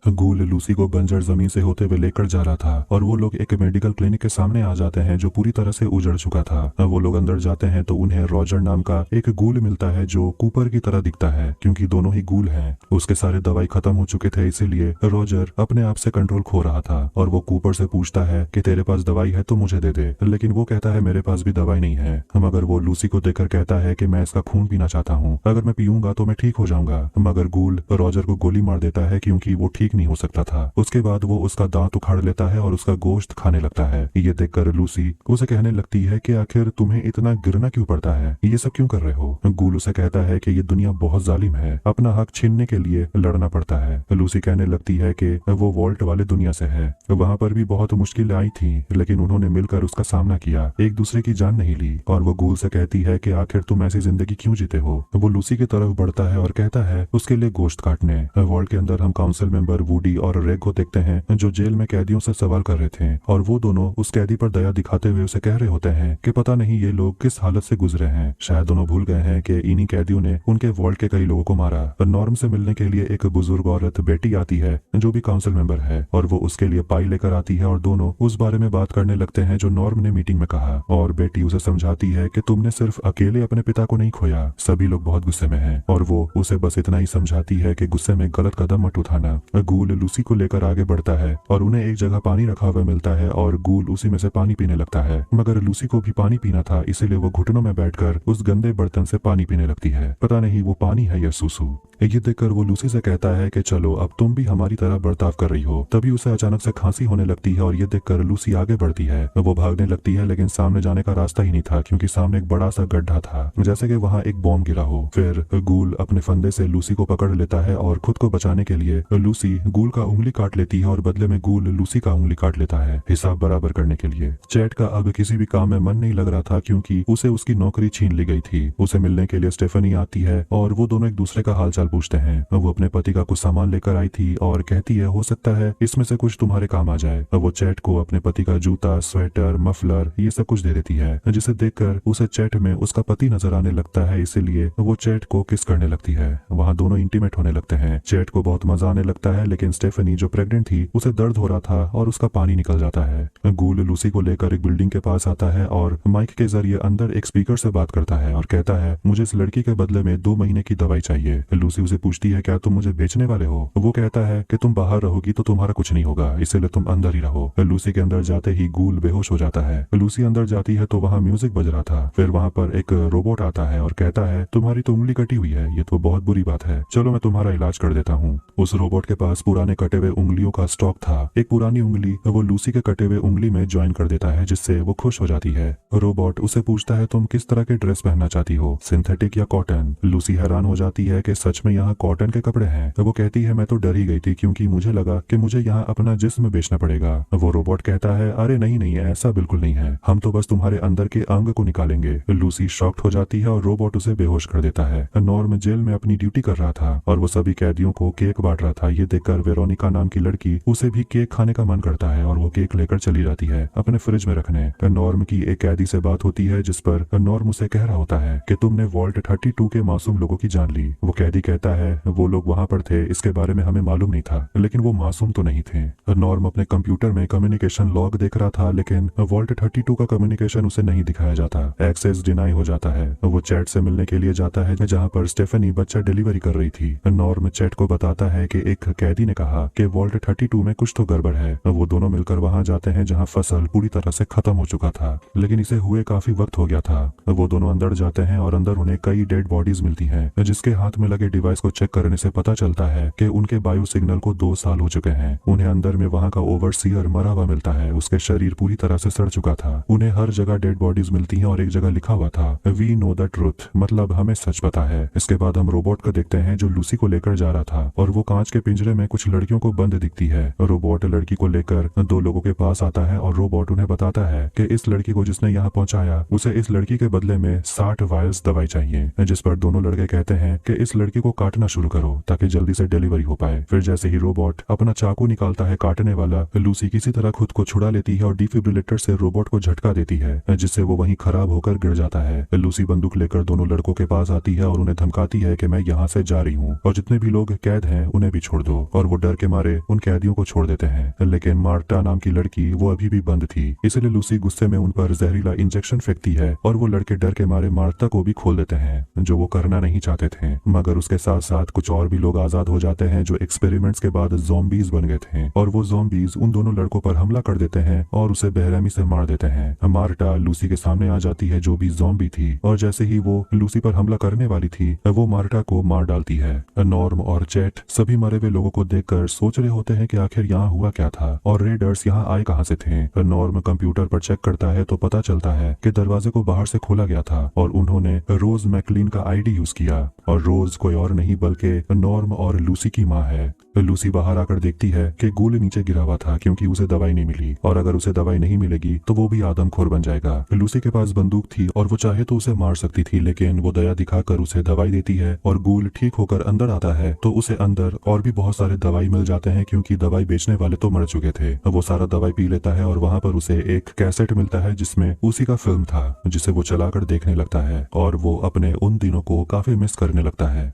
गूल लूसी को बंजर जमीन से होते हुए लेकर जा रहा था और वो लोग एक मेडिकल क्लिनिक के सामने आ जाते हैं जो पूरी तरह से उजड़ चुका था। वो लोग अंदर जाते हैं तो उन्हें रॉजर नाम का एक गूल मिलता है जो कूपर की तरह दिखता है क्योंकि दोनों ही गूल हैं। उसके सारे दवाई खत्म हो चुके थे, इसीलिए रॉजर अपने आप से कंट्रोल खो रहा था और वो कूपर से पूछता है कि तेरे पास दवाई है तो मुझे दे दे, लेकिन वो कहता है मेरे पास भी दवाई नहीं है। मगर वो लूसी को देखकर कहता है कि मैं इसका खून पीना चाहता हूँ, अगर मैं पीऊंगा तो मैं ठीक हो जाऊंगा। मगर गूल रॉजर को गोली मार देता है क्योंकि वो ठीक नहीं हो सकता था। उसके बाद वो उसका दांत उखाड़ लेता है और उसका गोश्त खाने लगता है। ये देखकर लूसी उसे कहने लगती है कि आखिर तुम्हें इतना गिरना क्यों पड़ता है, ये सब क्यों कर रहे हो। गूल उसे कहता है कि ये दुनिया बहुत जालिम है, अपना हक छीनने के लिए लड़ना पड़ता है। लूसी कहने लगती है कि वो वॉल्ट वाले दुनिया से है, वहाँ पर भी बहुत मुश्किलें आई थी लेकिन उन्होंने मिलकर उसका सामना किया, एक दूसरे की जान नहीं ली। और वो गूल से कहती है कि आखिर तुम ऐसी जिंदगी क्यों जीते हो। वो लूसी की तरफ बढ़ता है और कहता है उसके लिए गोश्त काटने। वॉल्ट के अंदर हम काउंसिल मेंबर वूडी और रेग को देखते हैं जो जेल में कैदियों से सवाल कर रहे थे और वो दोनों उस कैदी पर दया दिखाते हुए उसे कह रहे होते हैं कि पता नहीं ये लोग किस हालत से गुजरे हैं, शायद दोनों भूल गए हैं कि इन्हीं कैदियों ने उनके वॉल्ट के कई लोगों को मारा। नॉर्म से मिलने के लिए एक बुजुर्ग औरत बेटी आती है जो भी काउंसिल मेंबर है और वो उसके लिए पाई लेकर आती है और दोनों उस बारे में बात करने लगते हैं जो नॉर्म ने मीटिंग में कहा। और बेटी उसे समझाती है कि तुमने सिर्फ अकेले अपने पिता को नहीं खोया, सभी लोग बहुत गुस्से में हैं। और वो उसे बस इतना ही समझाती है कि गुस्से में गलत कदम मत उठाना। गूल लूसी को लेकर आगे बढ़ता है और उन्हें एक जगह पानी रखा हुआ मिलता है और गूल उसी में से पानी पीने लगता है। मगर लूसी को भी पानी पीना था, इसीलिए वो घुटनों में बैठकर उस गंदे बर्तन से पानी पीने लगती है। पता नहीं वो पानी है या सूसू। ये देखकर वो लूसी से कहता है कि चलो अब तुम भी हमारी तरह बर्ताव कर रही हो। तभी उसे अचानक से खांसी होने लगती है और ये देखकर लूसी आगे बढ़ती है। वो भागने लगती है लेकिन सामने जाने का रास्ता ही नहीं था क्योंकि सामने एक बड़ा सा गड्ढा था, जैसे कि वहाँ एक बॉम्ब गिरा हो। फिर गूल अपने फंदे से लूसी को पकड़ लेता है और खुद को बचाने के लिए लूसी गूल का उंगली काट लेती है और बदले में गूल लूसी का उंगली काट लेता है हिसाब बराबर करने के लिए। चैट का अब किसी भी काम में मन नहीं लग रहा था क्योंकि उसे उसकी नौकरी छीन ली गई थी। उसे मिलने के लिए स्टेफनी आती है और वो दोनों एक दूसरे का हालचाल पूछते हैं। वो अपने पति का कुछ सामान लेकर आई थी और कहती है हो सकता है इसमें से कुछ तुम्हारे काम आ जाए। वो चैट को अपने पति का जूता, स्वेटर, मफलर ये सब कुछ दे देती है, जिसे देखकर उसे चैट में उसका पति नजर आने लगता है, इसीलिए वो चैट को किस करने लगती है। वहाँ दोनों इंटीमेट होने लगते हैं। चैट को बहुत मजा आने लगता है लेकिन स्टेफनी जो प्रेग्नेंट थी उसे दर्द हो रहा था और उसका पानी निकल जाता है। गूल लूसी को लेकर एक बिल्डिंग के पास आता है और माइक के जरिए अंदर एक स्पीकर से बात करता है और कहता है मुझे इस लड़की के बदले में 2 महीने की दवाई चाहिए। लूसी उसे पूछती है क्या तुम मुझे बेचने वाले हो। वो कहता है कि तुम बाहर रहोगी तो तुम्हारा कुछ नहीं होगा, इसलिए तुम अंदर ही रहो। लूसी के अंदर जाते ही गूल बेहोश हो जाता है। लूसी अंदर जाती है तो वहाँ म्यूजिक बज रहा था। फिर वहाँ पर एक रोबोट आता है और कहता है तुम्हारी तो उंगली कटी हुई है, ये तो बहुत बुरी बात है, चलो मैं तुम्हारा इलाज कर देता हूँ। उस रोबोट के पास पुराने कटे हुए उंगलियों का स्टॉक था। एक पुरानी उंगली वो लूसी के कटे हुए उंगली में ज्वाइन कर देता है जिससे वो खुश हो जाती है। रोबोट उसे पूछता है तुम किस तरह के ड्रेस पहनना चाहती हो, सिंथेटिक या कॉटन। लूसी हैरान हो जाती है कि सच में यहाँ कॉटन के कपड़े हैं। वो कहती है मैं तो डर ही गई थी क्योंकि मुझे लगा कि मुझे यहाँ अपना जिस्म बेचना पड़ेगा। वो रोबोट कहता है अरे नहीं नहीं ऐसा बिल्कुल नहीं है, हम तो बस तुम्हारे अंदर के अंग को निकालेंगे। लूसी शॉक्ड हो जाती है और रोबोट उसे बेहोश कर देता है। नॉर्म जेल में अपनी ड्यूटी कर रहा था और वो सभी कैदियों को केक बांट रहा था। ये देखकर वेरोनिका नाम की लड़की उसे भी केक खाने का मन करता है और वो केक लेकर चली जाती है अपने फ्रिज में रखने। नॉर्म की एक कैदी से बात होती है जिस पर नॉर्म उसे कह रहा होता है कि तुमने वॉल्ट 32 के मासूम लोगों की जान ली। वो कैदी कहता है वो लोग वहाँ पर थे, इसके बारे में हमें मालूम नहीं था, लेकिन वो मासूम तो नहीं थे। नॉर्म अपने कंप्यूटर में कम्युनिकेशन लॉग देख रहा था, लेकिन वॉल्ट 32 का कम्युनिकेशन उसे नहीं दिखाया जाता। एक्सेस डिनाई हो जाता है। वो चैट से मिलने के लिए जाता है जहाँ पर स्टेफनी बच्चा डिलीवरी कर रही थी। नॉर्म चैट को बताता है कि एक कैदी ने कहा कि वॉल्ट 32 में कुछ तो गड़बड़ है। वो दोनों मिलकर वहाँ जाते हैं जहाँ फसल पूरी तरह से खत्म हो चुका था, लेकिन इसे हुए काफी वक्त हो गया था। वो दोनों अंदर जाते हैं और अंदर उन्हें कई डेड बॉडीज मिलती हैं, जिसके हाथ में लगे डिवाइस को चेक करने से पता चलता है कि उनके बायो सिग्नल को 2 साल हो चुके हैं। उन्हें अंदर में वहाँ का ओवरसीयर मरा हुआ मिलता है, उसके शरीर पूरी तरह से सड़ चुका था। उन्हें हर जगह डेड बॉडीज मिलती हैं और एक जगह लिखा हुआ था वी नो द ट्रुथ, मतलब हमें सच पता है। इसके बाद हम रोबोट को देखते हैं जो लूसी को लेकर जा रहा था, और वो कांच के पिंजरे में कुछ लड़कियों को बंद दिखती है। रोबोट लड़की को लेकर 2 लोगों के पास आता है और रोबोट उन्हें बताता है कि इस लड़की को जिसने यहाँ पहुंचाया उसे इस लड़की के बदले में 60 वायल्स दवाई चाहिए, जिस पर दोनों लड़के कहते हैं कि इस लड़की को काटना शुरू करो ताकि जल्दी से डिलीवरी हो पाए। फिर जैसे ही रोबोट अपना चाकू निकालता है काटने वाला, लूसी किसी तरह खुद को छुड़ा लेती है और डिफिब्रिलेटर से रोबोट को झटका देती है, जिससे वो वहीं खराब होकर गिर जाता है। लूसी बंदूक लेकर दोनों लड़कों के पास आती है और उन्हें धमकाती है कि मैं यहाँ से जा रही हूँ और जितने भी लोग कैद हैं उन्हें भी छोड़ दो, और वो डर के मारे उन कैदियों को छोड़ देते हैं। लेकिन मार्टा नाम की लड़की वो अभी भी बंद थी, इसलिए लूसी गुस्से में उन पर जहरीला इंजेक्शन फेंकती है और वो लड़के डर के मारे मार्टा को भी खोल देते हैं, जो वो करना नहीं चाहते थे। मगर उसके साथ साथ कुछ और भी लोग आजाद हो जाते हैं जो एक्सपेरिमेंट्स के बाद ज़ॉम्बीज बन गए थे, और वो ज़ॉम्बीज उन दोनों लड़कों पर हमला कर देते हैं और उसे बेरहमी से मार देते हैं। मार्टा लूसी के सामने आ जाती है जो भी ज़ॉम्बी थी, और जैसे ही वो लूसी पर हमला करने वाली थी वो मार्टा को मार डालती है। नॉर्म और चैट सभी मरे हुए लोगों को देखकर सोच रहे होते हैं कि आखिर यहाँ हुआ क्या था और रेडर्स यहाँ आए कहाँ से थे। नॉर्म कंप्यूटर पर चेक करता है तो पता चलता है कि दरवाजे को बाहर से खोला गया था और उन्होंने रोज मैकलिन का आईडी यूज किया, और रोज कोई और नहीं बल्कि नॉर्म और लूसी की माँ है। लूसी बाहर आकर देखती है कि गूल नीचे गिरा हुआ था क्योंकि उसे दवाई नहीं मिली, और अगर उसे दवाई नहीं मिलेगी तो वो भी आदमखोर बन जाएगा। लूसी के पास बंदूक थी और वो चाहे तो उसे मार सकती थी, लेकिन वो दया दिखाकर उसे दवाई देती है, और गूल ठीक होकर अंदर आता है तो उसे अंदर और भी बहुत सारे दवाई मिल जाते हैं क्योंकि दवाई बेचने वाले तो मर चुके थे। वो सारा दवाई पी लेता है और वहाँ पर उसे एक कैसेट मिलता है जिसमें उसी का फिल्म था, जिसे वो चलाकर देखने लगता है और वो अपने उन दिनों को काफी मिस करने लगता है।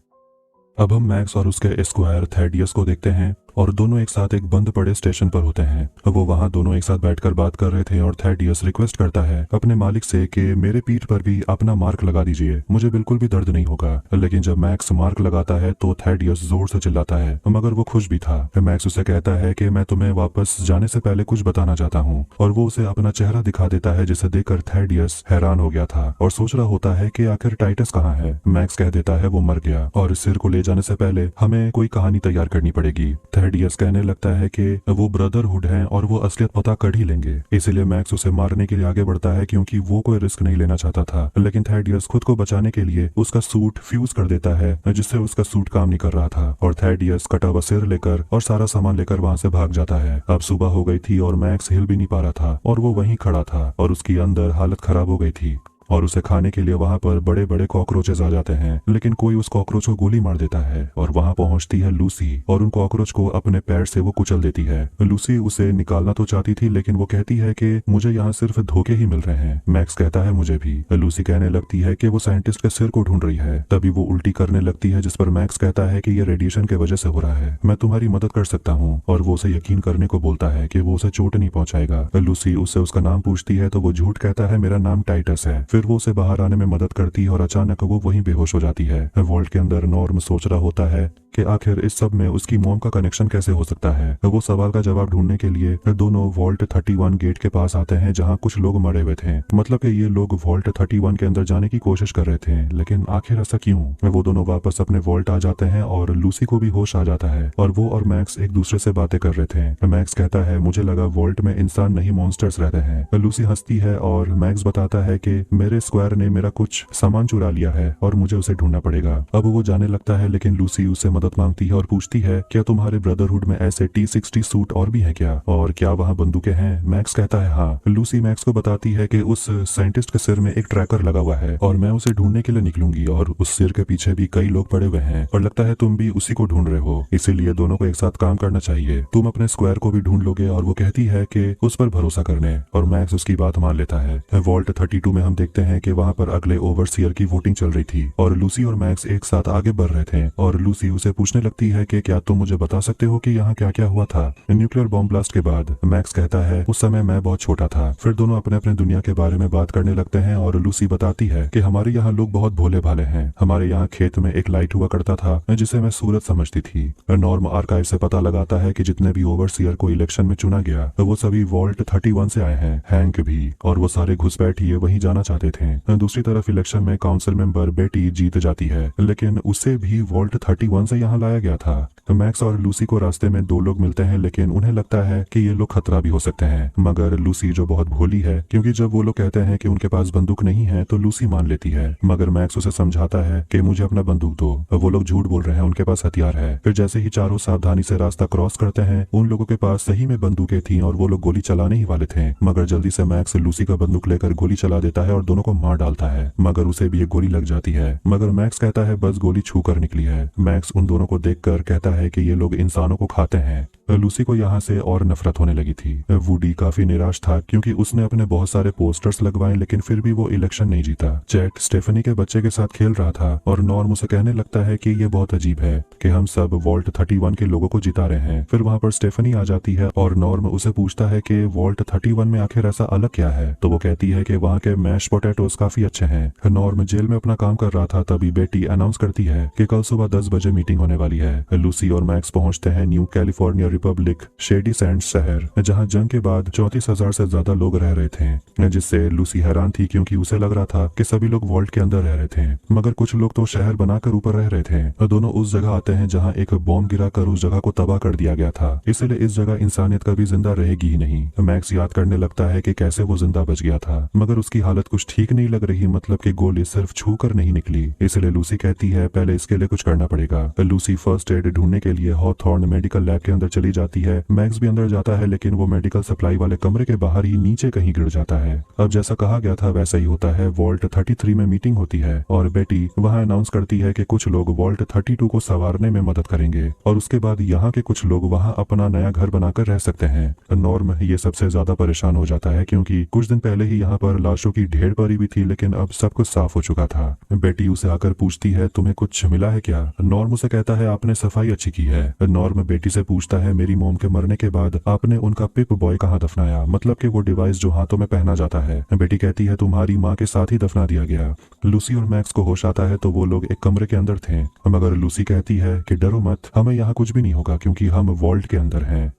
अब हम मैक्स और उसके स्क्वायर थैडियस को देखते हैं, और दोनों एक साथ एक बंद पड़े स्टेशन पर होते हैं। वो वहाँ दोनों एक साथ बैठकर बात कर रहे थे और थैडियस रिक्वेस्ट करता है अपने मालिक से कि मेरे पीठ पर भी अपना मार्क लगा दीजिए, मुझे बिल्कुल भी दर्द नहीं होगा। लेकिन जब मैक्स मार्क लगाता है तो थैडियस जोर से चिल्लाता है, मगर वो खुश भी था। मैक्स उसे कहता है कि मैं तुम्हें वापस जाने से पहले कुछ बताना चाहता हूँ, और वो उसे अपना चेहरा दिखा देता है, जिसे देखकर थैडियस हैरान हो गया था और सोच रहा होता है कि आखिर टाइटस कहाँ है। मैक्स कह देता है वो मर गया और सिर को ले जाने से पहले हमें कोई कहानी तैयार करनी पड़ेगी। थैडियस कहने लगता है कि वो ब्रदरहुड हैं और वो असलियत पता कर ही लेंगे, इसलिए मैक्स उसे मारने के लिए आगे बढ़ता है क्योंकि वो कोई रिस्क नहीं लेना चाहता था। लेकिन थैडियस खुद को बचाने के लिए उसका सूट फ्यूज कर देता है, जिससे उसका सूट काम नहीं कर रहा था, और थैडियस कटा हुआ सिर लेकर और सारा सामान लेकर वहाँ से भाग जाता है। अब सुबह हो गई थी और मैक्स हिल भी नहीं पा रहा था और वो वहीं खड़ा था और उसकी अंदर हालत खराब हो गई थी, और उसे खाने के लिए वहाँ पर बड़े बड़े कॉकरोचेस आ जाते हैं। लेकिन कोई उस कॉकरोच को गोली मार देता है और वहाँ पहुँचती है लूसी और उन कॉकरोच को अपने पैर से वो कुचल देती है। लूसी उसे निकालना तो चाहती थी, लेकिन वो कहती है कि मुझे यहाँ सिर्फ धोखे ही मिल रहे हैं। मैक्स कहता है मुझे भी। लूसी कहने लगती है कि वो साइंटिस्ट के सिर को ढूंढ रही है। तभी वो उल्टी करने लगती है, जिस पर मैक्स कहता है कि ये रेडिएशन के वजह से हो रहा है, मैं तुम्हारी मदद कर सकता हूँ, और वो उसे यकीन करने को बोलता है कि वो उसे चोट नहीं पहुंचाएगा। लूसी उससे उसका नाम पूछती है तो वो झूठ कहता है मेरा नाम टाइटस है। फिर वो उसे बाहर आने में मदद करती है और अचानक वो वहीं बेहोश हो जाती है। वॉल्ट के अंदर नॉर्म सोच रहा होता है कि आखिर इस सब में उसकी मॉम का कनेक्शन कैसे हो सकता है। वो सवाल का जवाब ढूंढने के लिए दोनों वॉल्ट 31 गेट के पास आते हैं जहां कुछ लोग मरे हुए थे। मतलब कि ये लोग वॉल्ट 31 के अंदर जाने की कोशिश कर रहे थे, लेकिन आखिर ऐसा क्यों। वो दोनों वापस अपने वॉल्ट आ जाते हैं और लूसी को भी होश आ जाता है और वो और मैक्स एक दूसरे से बातें कर रहे थे। मैक्स कहता है मुझे लगा वॉल्ट में इंसान नहीं मॉन्स्टर्स रहते हैं। लूसी हंसती है और मैक्स बताता है कि मेरे स्क्वायर ने मेरा कुछ सामान चुरा लिया है और मुझे उसे ढूंढना पड़ेगा। अब वो जाने लगता है, लेकिन लूसी उसे मदद मांगती है और पूछती है क्या तुम्हारे ब्रदरहुड में ऐसे T-60 सूट और भी है क्या, और क्या वहाँ बंदूकें हैं। मैक्स कहता है हाँ। लूसी मैक्स को बताती है कि उस साइंटिस्ट के सिर में एक ट्रैकर लगा हुआ है और मैं उसे ढूंढने के लिए निकलूंगी, और उस सिर के पीछे भी कई लोग पड़े हुए हैं और लगता है तुम भी उसी को ढूंढ रहे हो, इसीलिए दोनों को एक साथ काम करना चाहिए। तुम अपने स्क्वायर को भी ढूंढ लोगे। और वो कहती है कि उस पर भरोसा करने, और मैक्स उसकी बात मान लेता है। वॉल्ट 32 में हम देखते हैं कि वहाँ पर अगले ओवरसीयर की वोटिंग चल रही थी और लूसी और मैक्स एक साथ आगे बढ़ रहे थे, और लूसी उसे पूछने लगती है कि क्या तुम मुझे बता सकते हो कि यहाँ क्या क्या हुआ था न्यूक्लियर बॉम्ब ब्लास्ट के बाद। मैक्स कहता है उस समय मैं बहुत छोटा था। फिर दोनों अपने अपने दुनिया के बारे में बात करने लगते हैं और लूसी बताती है कि हमारे यहाँ लोग बहुत भोले भाले हैं। हमारे यहाँ खेत में एक लाइट हुआ करता था जिसे मैं सूरज समझती थी। नॉर्म आर्काइव से पता लगाता है कि जितने भी ओवरसीयर को इलेक्शन में चुना गया वो सभी वॉल्ट 31 से आए हैं, हैंक भी, और वो सारे घुसपैठिए वहीं जाना चाहते थे। दूसरी तरफ इलेक्शन में काउंसिल मेंबर बेटी जीत जाती है, लेकिन उसे भी वॉल्ट 31 से यहाँ लाया गया था। मैक्स और लूसी को रास्ते में दो लोग मिलते हैं, लेकिन उन्हें लगता है कि ये लोग खतरा भी हो सकते हैं। मगर लूसी जो बहुत भोली है, क्योंकि जब वो लोग कहते हैं कि उनके पास बंदूक नहीं है तो लूसी मान लेती है। मगर मैक्स उसे समझाता है कि मुझे अपना बंदूक दो, वो लोग झूठ बोल रहे हैं, उनके पास हथियार है। फिर जैसे ही चारों सावधानी से रास्ता क्रॉस करते हैं, उन लोगों के पास सही में बंदूकें थी और वो लोग गोली चलाने ही वाले थे। मगर जल्दी से मैक्स लूसी का बंदूक लेकर गोली चला देता है और दोनों को मार डालता है, मगर उसे भी एक गोली लग जाती है। मगर मैक्स कहता है बस गोली छू कर निकली है। मैक्स उन दोनों को देखकर कहता है कि ये लोग इंसानों को खाते हैं। लूसी को यहाँ से और नफरत होने लगी थी। वुडी काफी निराश था क्योंकि उसने अपने बहुत सारे पोस्टर्स लगवाए, लेकिन फिर भी वो इलेक्शन नहीं जीता। चैट स्टेफनी के बच्चे के साथ खेल रहा था और नॉर्म उसे कहने लगता है कि ये बहुत अजीब है कि हम सब वॉल्ट 31 के लोगों को जिता रहे हैं। फिर वहाँ पर स्टेफनी आ जाती है और नॉर्म उसे पूछता है कि वॉल्ट 31 में आखिर ऐसा अलग क्या है, तो वो कहती है कि वहाँ के मैश पोटैटोस काफी अच्छे हैं। नॉर्म जेल में अपना काम कर रहा था, तभी बेटी अनाउंस करती है कि कल सुबह 10 बजे मीटिंग होने वाली है। लूसी और मैक्स पहुंचते हैं new California Republic shady sand शहर, जहां जंग के बाद 34,000 से ज्यादा लोग रह रहे थे, जिससे लूसी हैरान थी क्योंकि उसे लग रहा था कि सभी लोग वॉल्ट के अंदर रह रहे थे, मगर कुछ लोग तो शहर बनाकर ऊपर रह रहे थे। दोनों उस जगह आते हैं जहां एक बॉम्ब गिराकर उस जगह को तबाह कर दिया गया था, इसलिए इस जगह इंसानियत कभी जिंदा रहेगी ही नहीं। मैक्स याद करने लगता है कि कैसे वो जिंदा बच गया था, मगर उसकी हालत कुछ ठीक नहीं लग रही, मतलब कि गोली सिर्फ छू कर नहीं निकली। इसलिए लूसी कहती है पहले इसके लिए कुछ करना पड़ेगा। लूसी फर्स्ट एड ढूंढने के लिए हॉथॉर्न मेडिकल लैब के अंदर चली जाती है। मैक्स भी अंदर जाता है, लेकिन वो मेडिकल सप्लाई वाले कमरे के बाहर ही नीचे कहीं गिर जाता है। अब जैसा कहा गया था वैसा ही होता है। वॉल्ट 33 में मीटिंग होती है और बेटी वहां अनाउंस करती है कि कुछ लोग वॉल्ट 32 को संवारने में मदद करेंगे और उसके बाद यहाँ के कुछ लोग वहां अपना नया घर बनाकर रह सकते हैं। नॉर्म ये सबसे ज्यादा परेशान हो जाता है क्योंकि कुछ दिन पहले ही यहाँ पर लाशों की ढेर पड़ी हुई थी, लेकिन अब सब कुछ साफ हो चुका था। बेटी उसे आकर पूछती है तुम्हें कुछ मिला है क्या। नॉर्म उसे कहता है आपने सफाई अच्छी की है। नॉर्म बेटी से पूछता है मेरी मोम के मरने के बाद आपने उनका पिप बॉय कहाँ दफनाया, मतलब कि वो डिवाइस जो हाथों में पहना जाता है। बेटी कहती है तुम्हारी माँ के साथ ही दफना दिया गया। लूसी और मैक्स को होश आता है तो वो लोग एक कमरे के अंदर थे, मगर लूसी कहती है कि डरो मत, हमें यहाँ कुछ भी नहीं होगा क्योंकि हम वॉल्ट के अंदर हैं।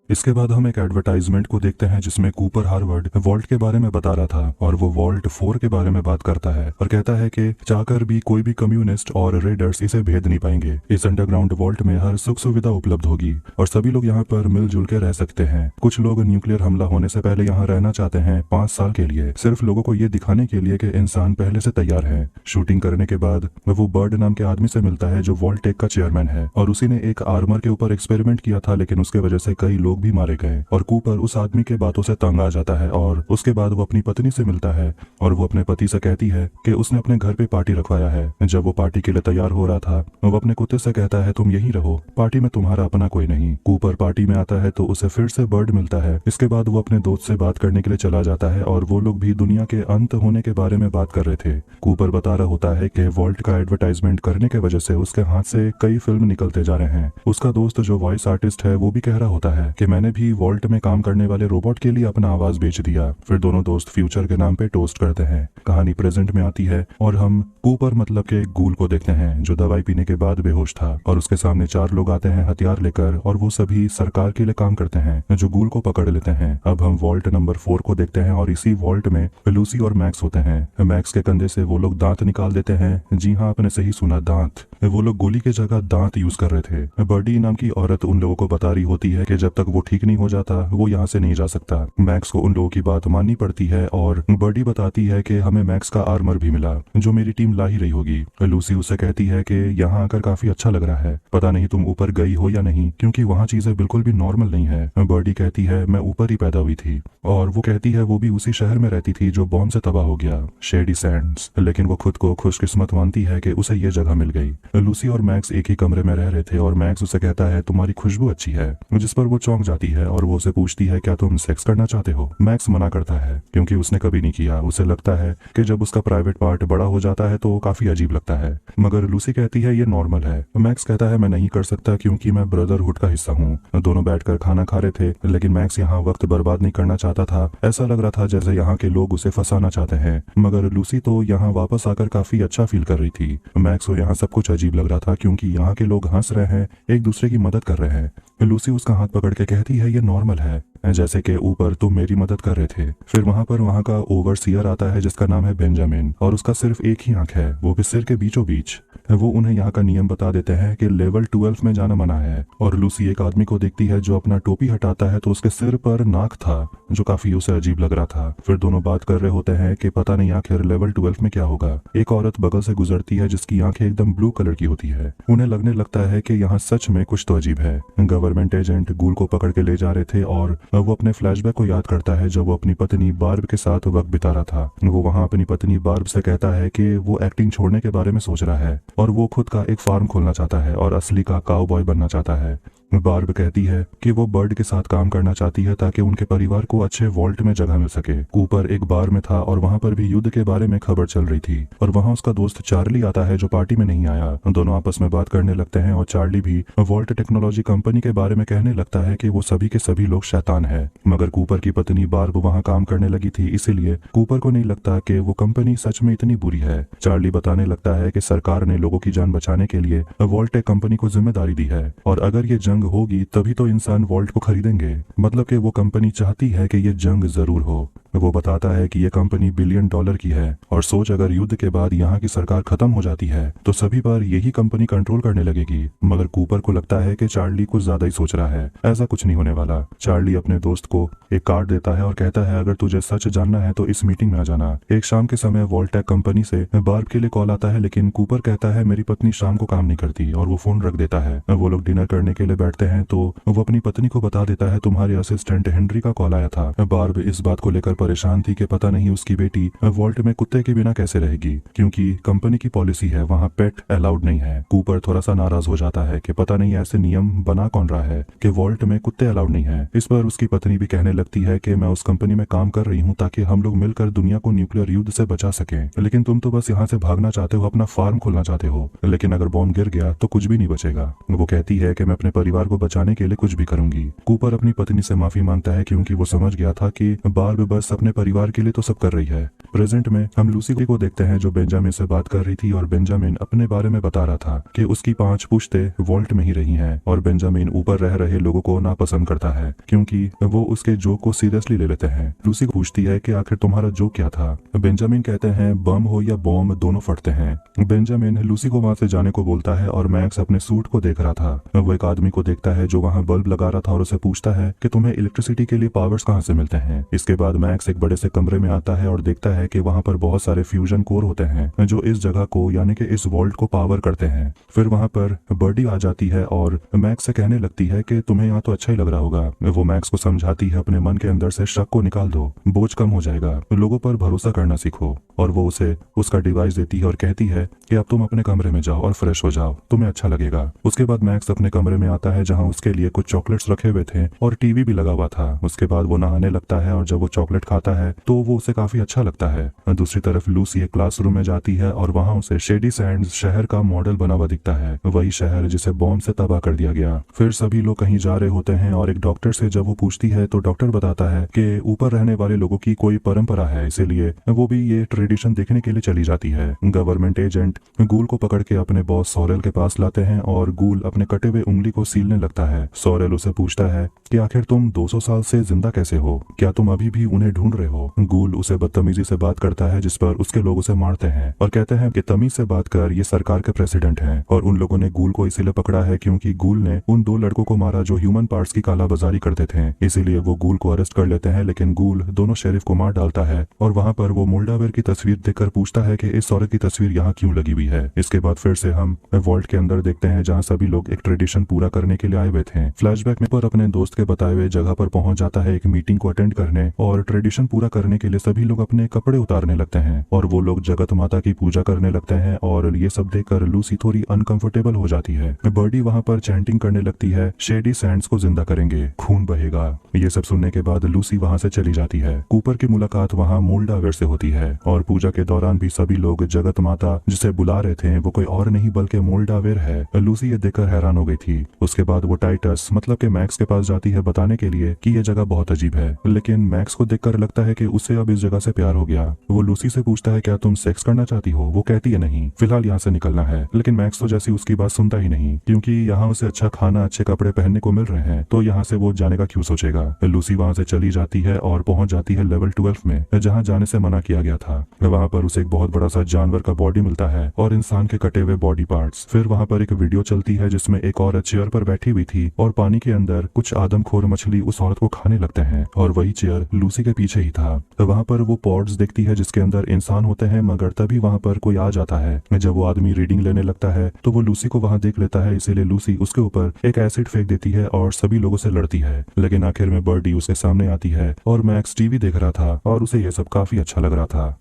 इसके बाद हम एक एडवर्टाइजमेंट को देखते हैं जिसमें कूपर हार्वर्ड वॉल्ट के बारे में बता रहा था और वो वॉल्ट 4 के बारे में बात करता है और कहता है कि चाहकर भी कोई भी कम्युनिस्ट और रेडर्स इसे भेद नहीं पाएंगे। इस अंडरग्राउंड वॉल्ट में हर सुख सुविधा उपलब्ध होगी और सभी लोग यहाँ पर मिलजुल के रह सकते हैं। कुछ लोग न्यूक्लियर हमला होने से पहले यहाँ रहना चाहते हैं 5 साल के लिए, सिर्फ लोगों को ये दिखाने के लिए कि इंसान पहले से तैयार है। शूटिंग करने के बाद वो बर्ड नाम के आदमी से मिलता है जो वॉल्ट टेक का चेयरमैन है और उसी ने एक आर्मर के ऊपर एक्सपेरिमेंट किया था, लेकिन उसके वजह से कई लोग भी मारे गए और कूपर उस आदमी के बातों से तंग आ जाता है और उसके बाद वो अपनी पत्नी से मिलता है और वो अपने पति से कहती है कि उसने अपने घर पे पार्टी रखवाया है। जब वो पार्टी के लिए तैयार हो रहा था वो अपने कुत्ते से कहता है तुम यहीं रहो, पार्टी में तुम्हारा अपना कोई नहीं। कूपर पार्टी में आता है तो उसे फिर से बर्ड मिलता है। इसके बाद वो अपने दोस्त से बात करने के लिए चला जाता है और वो लोग भी दुनिया के अंत होने के बारे में बात कर रहे थे। कूपर बता रहा होता है कि वॉल्ट का एडवर्टाइजमेंट करने के वजह से उसके हाथ से कई फिल्म निकलते जा रहे हैं। उसका दोस्त जो वॉइस आर्टिस्ट है वो भी कह रहा होता है कि मैंने भी वॉल्ट में काम करने वाले रोबोट के लिए अपना आवाज बेच दिया। फिर दोनों दोस्त फ्यूचर के नाम पे टोस्ट करते हैं। कहानी प्रेजेंट में आती है और हम कूपर मतलब के गूल को देखते हैं जो दवाई पीने के बाद बेहोश था और उसके सामने 4 लोग आते हैं हथियार लेकर और वो सभी सरकार के लिए काम करते हैं जो गूल को पकड़ लेते हैं। अब हम वॉल्ट नंबर 4 को देखते हैं और इसी वॉल्ट में लूसी और मैक्स होते हैं। मैक्स के कंधे से वो लोग दांत निकाल देते हैं। जी हाँ, आपने सही सुना, दांत। वो लोग गोली के जगह दांत यूज कर रहे थे। बर्डी नाम की औरत उन लोगों को बता रही होती है कि जब तक वो ठीक नहीं हो जाता वो यहाँ से नहीं जा सकता। मैक्स को उन लोगों की बात माननी पड़ती है और बर्डी बताती है कि हमें मैक्स का आर्मर भी मिला जो मेरी टीम ला ही रही होगी। लूसी उसे कहती है कि यहाँ आकर काफी अच्छा लग रहा है, पता नहीं तुम ऊपर गई हो या नहीं क्योंकि वहाँ चीजें बिल्कुल भी नॉर्मल नहीं है। बर्डी कहती है मैं ऊपर ही पैदा हुई थी और वो कहती है वो भी उसी शहर में रहती थी जो बॉम्ब से तबाह हो गया, शेडी सैंड्स। लेकिन वो खुद को खुशकिस्मत मानती है कि उसे ये जगह मिल गई। लूसी और मैक्स एक ही कमरे में रह रहे थे और मैक्स उसे कहता है तुम्हारी खुशबू अच्छी है, जिस पर वो चौंक जाती है और वो उसे पूछती है क्या तुम सेक्स करना चाहते हो। मैक्स मना करता है क्योंकि उसने कभी नहीं किया। उसे लगता है कि जब उसका प्राइवेट पार्ट बड़ा हो जाता है तो काफी अजीब लगता है, मगर लूसी कहती है ये नॉर्मल है। मैक्स कहता है मैं नहीं कर सकता क्योंकि मैं ब्रदरहुड का हिस्सा हूँ। दोनों बैठकर खाना खा रहे थे लेकिन मैक्स यहाँ वक्त बर्बाद नहीं करना चाहता था। ऐसा लग रहा था जैसे यहाँ के लोग उसे फंसाना चाहते हैं, मगर लूसी तो यहाँ वापस आकर काफी अच्छा फील कर रही थी। मैक्स को यहाँ सब कुछ अजीब लग रहा था क्योंकि यहाँ के लोग हंस रहे हैं, एक दूसरे की मदद कर रहे हैं। लूसी उसका हाथ पकड़ के कहती है ये नॉर्मल है, जैसे कि ऊपर तुम मेरी मदद कर रहे थे। फिर वहाँ पर वहाँ का ओवरसीयर आता है जिसका नाम है बेंजामिन और उसका सिर्फ एक ही आंख है, वो भी सिर के बीचों बीच। वो उन्हें यहाँ का नियम बता देते हैं कि लेवल 12 में जाना मना है। और लूसी एक आदमी को देखती है जो अपना टोपी हटाता है तो उसके सिर पर नाक था जो काफी उसे अजीब लग रहा था। फिर दोनों बात कर रहे होते हैं कि पता नहीं आखिर लेवल 12 में क्या होगा। एक औरत बगल से गुजरती है जिसकी आंखें एकदम ब्लू कलर की होती है। उन्हें लगने लगता है कि यहाँ सच में कुछ तो अजीब है। गवर्नमेंट एजेंट गूल को पकड़ के ले जा रहे थे और वो अपने फ्लैशबैक को याद करता है जब वो अपनी पत्नी बार्ब के साथ वक्त बिता रहा था। वो वहाँ अपनी पत्नी बार्ब से कहता है कि वो एक्टिंग छोड़ने के बारे में सोच रहा है और वो खुद का एक फार्म खोलना चाहता है और असली का काउबॉय बनना चाहता है। बार्ब कहती है कि वो बर्ड के साथ काम करना चाहती है ताकि उनके परिवार को अच्छे वॉल्ट में जगह मिल सके। कूपर एक बार में था और वहाँ पर भी युद्ध के बारे में खबर चल रही थी और वहाँ उसका दोस्त चार्ली आता है जो पार्टी में नहीं आया। दोनों आपस में बात करने लगते हैं और चार्ली भी वॉल्ट टेक्नोलॉजी कंपनी के बारे में कहने लगता है कि वो सभी के सभी लोग शैतान है, मगर कूपर की पत्नी बार्ब वहाँ काम करने लगी थी इसीलिए कूपर को नहीं लगता कि वो कंपनी सच में इतनी बुरी है। चार्ली बताने लगता है कि सरकार ने लोगों की जान बचाने के लिए वॉल्ट टेक कंपनी को जिम्मेदारी दी है और अगर ये जंग होगी तभी तो इंसान वॉल्ट को खरीदेंगे, मतलब कि वो कंपनी चाहती है कि ये जंग जरूर हो। वो बताता है कि ये कंपनी $1 बिलियन की है और सोच अगर युद्ध के बाद यहाँ की सरकार खत्म हो जाती है तो सभी पर यही कंपनी कंट्रोल करने लगेगी। मगर कूपर को लगता है कि चार्ली कुछ ज्यादा ही सोच रहा है, ऐसा कुछ नहीं होने वाला। चार्ली अपने दोस्त को एक कार्ड देता है और कहता है अगर तुझे सच जानना है तो इस मीटिंग में आ जाना। एक शाम के समय वॉल्टेक कंपनी से बार्ब के लिए कॉल आता है लेकिन कूपर कहता है मेरी पत्नी शाम को काम नहीं करती और वो फोन रख देता है। वो लोग डिनर करने के लिए बैठते हैं तो वो अपनी पत्नी को बता देता है तुम्हारे असिस्टेंट हेनरी का कॉल आया था। बार्ब इस बात को लेकर परेशान थी कि पता नहीं उसकी बेटी वॉल्ट में कुत्ते के बिना कैसे रहेगी क्योंकि कंपनी की पॉलिसी है वहाँ पेट अलाउड नहीं है। कूपर थोड़ा सा नाराज हो जाता है कि पता नहीं ऐसे नियम बना कौन रहा है कि वॉल्ट में कुत्ते अलाउड नहीं है। इस पर उसकी पत्नी भी कहने लगती है कि मैं उस कंपनी में काम कर रही हूँ ताकि हम लोग मिलकर दुनिया को न्यूक्लियर युद्ध से बचा सकें, लेकिन तुम तो बस यहाँ से भागना चाहते हो, अपना फार्म खोलना चाहते हो, लेकिन अगर बॉम्ब गिर गया तो कुछ भी नहीं बचेगा। वो कहती है कि मैं अपने परिवार को बचाने के लिए कुछ भी करूंगी। कूपर अपनी पत्नी से माफी मांगता है क्योंकि वो समझ गया था कि बार्ब बस अपने परिवार के लिए तो सब कर रही है। प्रेजेंट में हम लूसी को देखते हैं जो बेंजामिन से बात कर रही थी और बेंजामिन अपने बारे में बता रहा था कि उसकी 5 पुश्तें वॉल्ट में ही रही हैं और बेंजामिन ऊपर रह रहे लोगों को नापसंद करता है क्योंकि वो उसके जोक को सीरियसली ले लेते हैं। लूसी पूछती है कि आखिर तुम्हारा जोक क्या था। बेंजामिन कहते हैं बम हो या बॉम्ब दोनों फटते हैं। बेंजामिन लूसी को वहां से जाने को बोलता है और मैक्स अपने सूट को देख रहा था। वो एक आदमी को देखता है जो वहाँ बल्ब लगा रहा था और उसे पूछता है कि तुम्हें इलेक्ट्रिसिटी के लिए पावर्स कहाँ से मिलते हैं। इसके बाद मैक्स एक बड़े से कमरे में आता है और देखता है कि वहाँ पर बहुत सारे फ्यूजन कोर होते हैं जो इस जगह को यानी कि इस वॉल्ट को पावर करते हैं। फिर वहाँ पर बर्डी आ जाती है और मैक्स से कहने लगती है कि तुम्हें यहाँ तो अच्छा ही लग रहा होगा। वो मैक्स को समझाती है अपने मन के अंदर से शक को निकाल दो, बोझ कम हो जाएगा, लोगों पर भरोसा करना सीखो। और वो उसे उसका डिवाइस देती है और कहती है कि अब तुम अपने कमरे में जाओ और फ्रेश हो जाओ, तुम्हें अच्छा लगेगा। उसके बाद मैक्स अपने कमरे में आता है जहाँ उसके लिए कुछ चॉकलेट्स रखे हुए थे और टीवी भी लगा हुआ था। उसके बाद वो नहाने लगता है और जब वो चॉकलेट खाता है तो वो उसे काफी अच्छा लगता है। दूसरी तरफ लूसी एक क्लासरूम में जाती है और वहाँ उसे शेडी सैंड्स शहर का मॉडल बना हुआ दिखता है, वही शहर जिसे बॉम्ब से तबाह कर दिया गया। फिर सभी लोग कहीं जा रहे होते हैं और एक डॉक्टर से जब वो पूछती है तो डॉक्टर बताता है कि ऊपर रहने वाले लोगों की कोई परंपरा है, इसीलिए वो भी ये ट्रेडिशन देखने के लिए चली जाती है। गवर्नमेंट एजेंट गूल को पकड़ के अपने बॉस सोरेल के पास लाते हैं और गूल अपने कटे हुए उंगली को सीलने लगता है। सोरेल उसे पूछता है कि आखिर तुम 200 साल से जिंदा कैसे हो, क्या तुम अभी भी उन्हें उन्हें ढूंढ रहे हो। गूल उसे बदतमीजी से बात करता है जिस पर उसके लोग उसे मारते हैं और कहते हैं कि तमीज से बात कर, ये सरकार के प्रेसिडेंट हैं। और उन लोगों ने गूल को इसीलिए पकड़ा है क्योंकि गूल ने उन 2 लड़कों को मारा जो ह्यूमन पार्ट्स की कालाबाजारी करते थे, इसीलिए वो गूल को अरेस्ट कर लेते हैं। लेकिन गूल दोनों शेरिफ को मार डालता है और वहां पर वो मोल्डावेर की तस्वीर देखकर पूछता है कि इस औरत की तस्वीर यहाँ क्यों लगी हुई है। इसके बाद फिर से हम वॉल्ट के अंदर देखते हैं जहाँ सभी लोग एक ट्रेडिशन पूरा करने के लिए आए हुए थे। फ्लैशबैक में पर अपने दोस्त के बताए हुए जगह पर पहुंच जाता है एक मीटिंग को अटेंड करने, और ट्रेडिशन पूरा करने के लिए सभी लोग अपने कपड़े उतारने लगते हैं और वो लोग जगत माता की पूजा करने लगते हैं। और ये सब देखकर लूसी थोड़ी अनकंफर्टेबल हो जाती है। बर्डी वहां पर चैंटिंग करने लगती है, शेडी सैंड्स को जिंदा करेंगे, खून बहेगा। ये सब सुनने के बाद लूसी वहां से चली जाती है। कूपर की मुलाकात वहां मोल्डावेर से होती है और पूजा के दौरान भी सभी लोग जगत माता जिसे बुला रहे थे वो कोई और नहीं बल्कि मोल्डावेर है। लूसी ये देखकर हैरान हो गई थी। उसके बाद वो टाइटस मतलब के मैक्स के पास जाती है बताने के लिए कि ये जगह बहुत अजीब है, लेकिन मैक्स को देखकर लगता है कि उसे अब इस जगह से प्यार हो गया। वो लूसी से पूछता है क्या तुम सेक्स करना चाहती हो? वो कहती है नहीं, फिलहाल यहाँ से निकलना है। लेकिन मैक्स तो जैसी उसकी बात सुनता ही नहीं, क्योंकि यहाँ उसे अच्छा खाना अच्छे कपड़े पहनने को मिल रहे हैं, तो यहाँ से वो जाने का क्यों सोचेगा। लूसी वहाँ से चली जाती है और पहुंच जाती है लेवल 12 में, जहाँ जाने से मना किया गया था। वहाँ पर उसे एक बहुत बड़ा सा जानवर का बॉडी मिलता है और इंसान के कटे हुए बॉडी पार्ट्स। फिर वहाँ पर एक वीडियो चलती है जिसमें एक औरत चेयर पर बैठी हुई थी और पानी के अंदर कुछ आदमखोर मछली उस औरत को खाने लगते हैं और वही चेयर लूसी के पीछे ही था। वहाँ पर वो पॉड्स देखती है जिसके अंदर इंसान होते हैं, मगर तभी वहाँ पर कोई आ जाता है। जब वो आदमी रीडिंग लेने लगता है तो वो लूसी को वहाँ देख लेता है, इसीलिए लूसी उसके ऊपर एक एसिड फेंक देती है और सभी लोगों से लड़ती है। लेकिन आखिर में बर्डी उसके सामने आती है और मैक्स टीवी देख रहा था और उसे यह सब काफी अच्छा लग रहा था।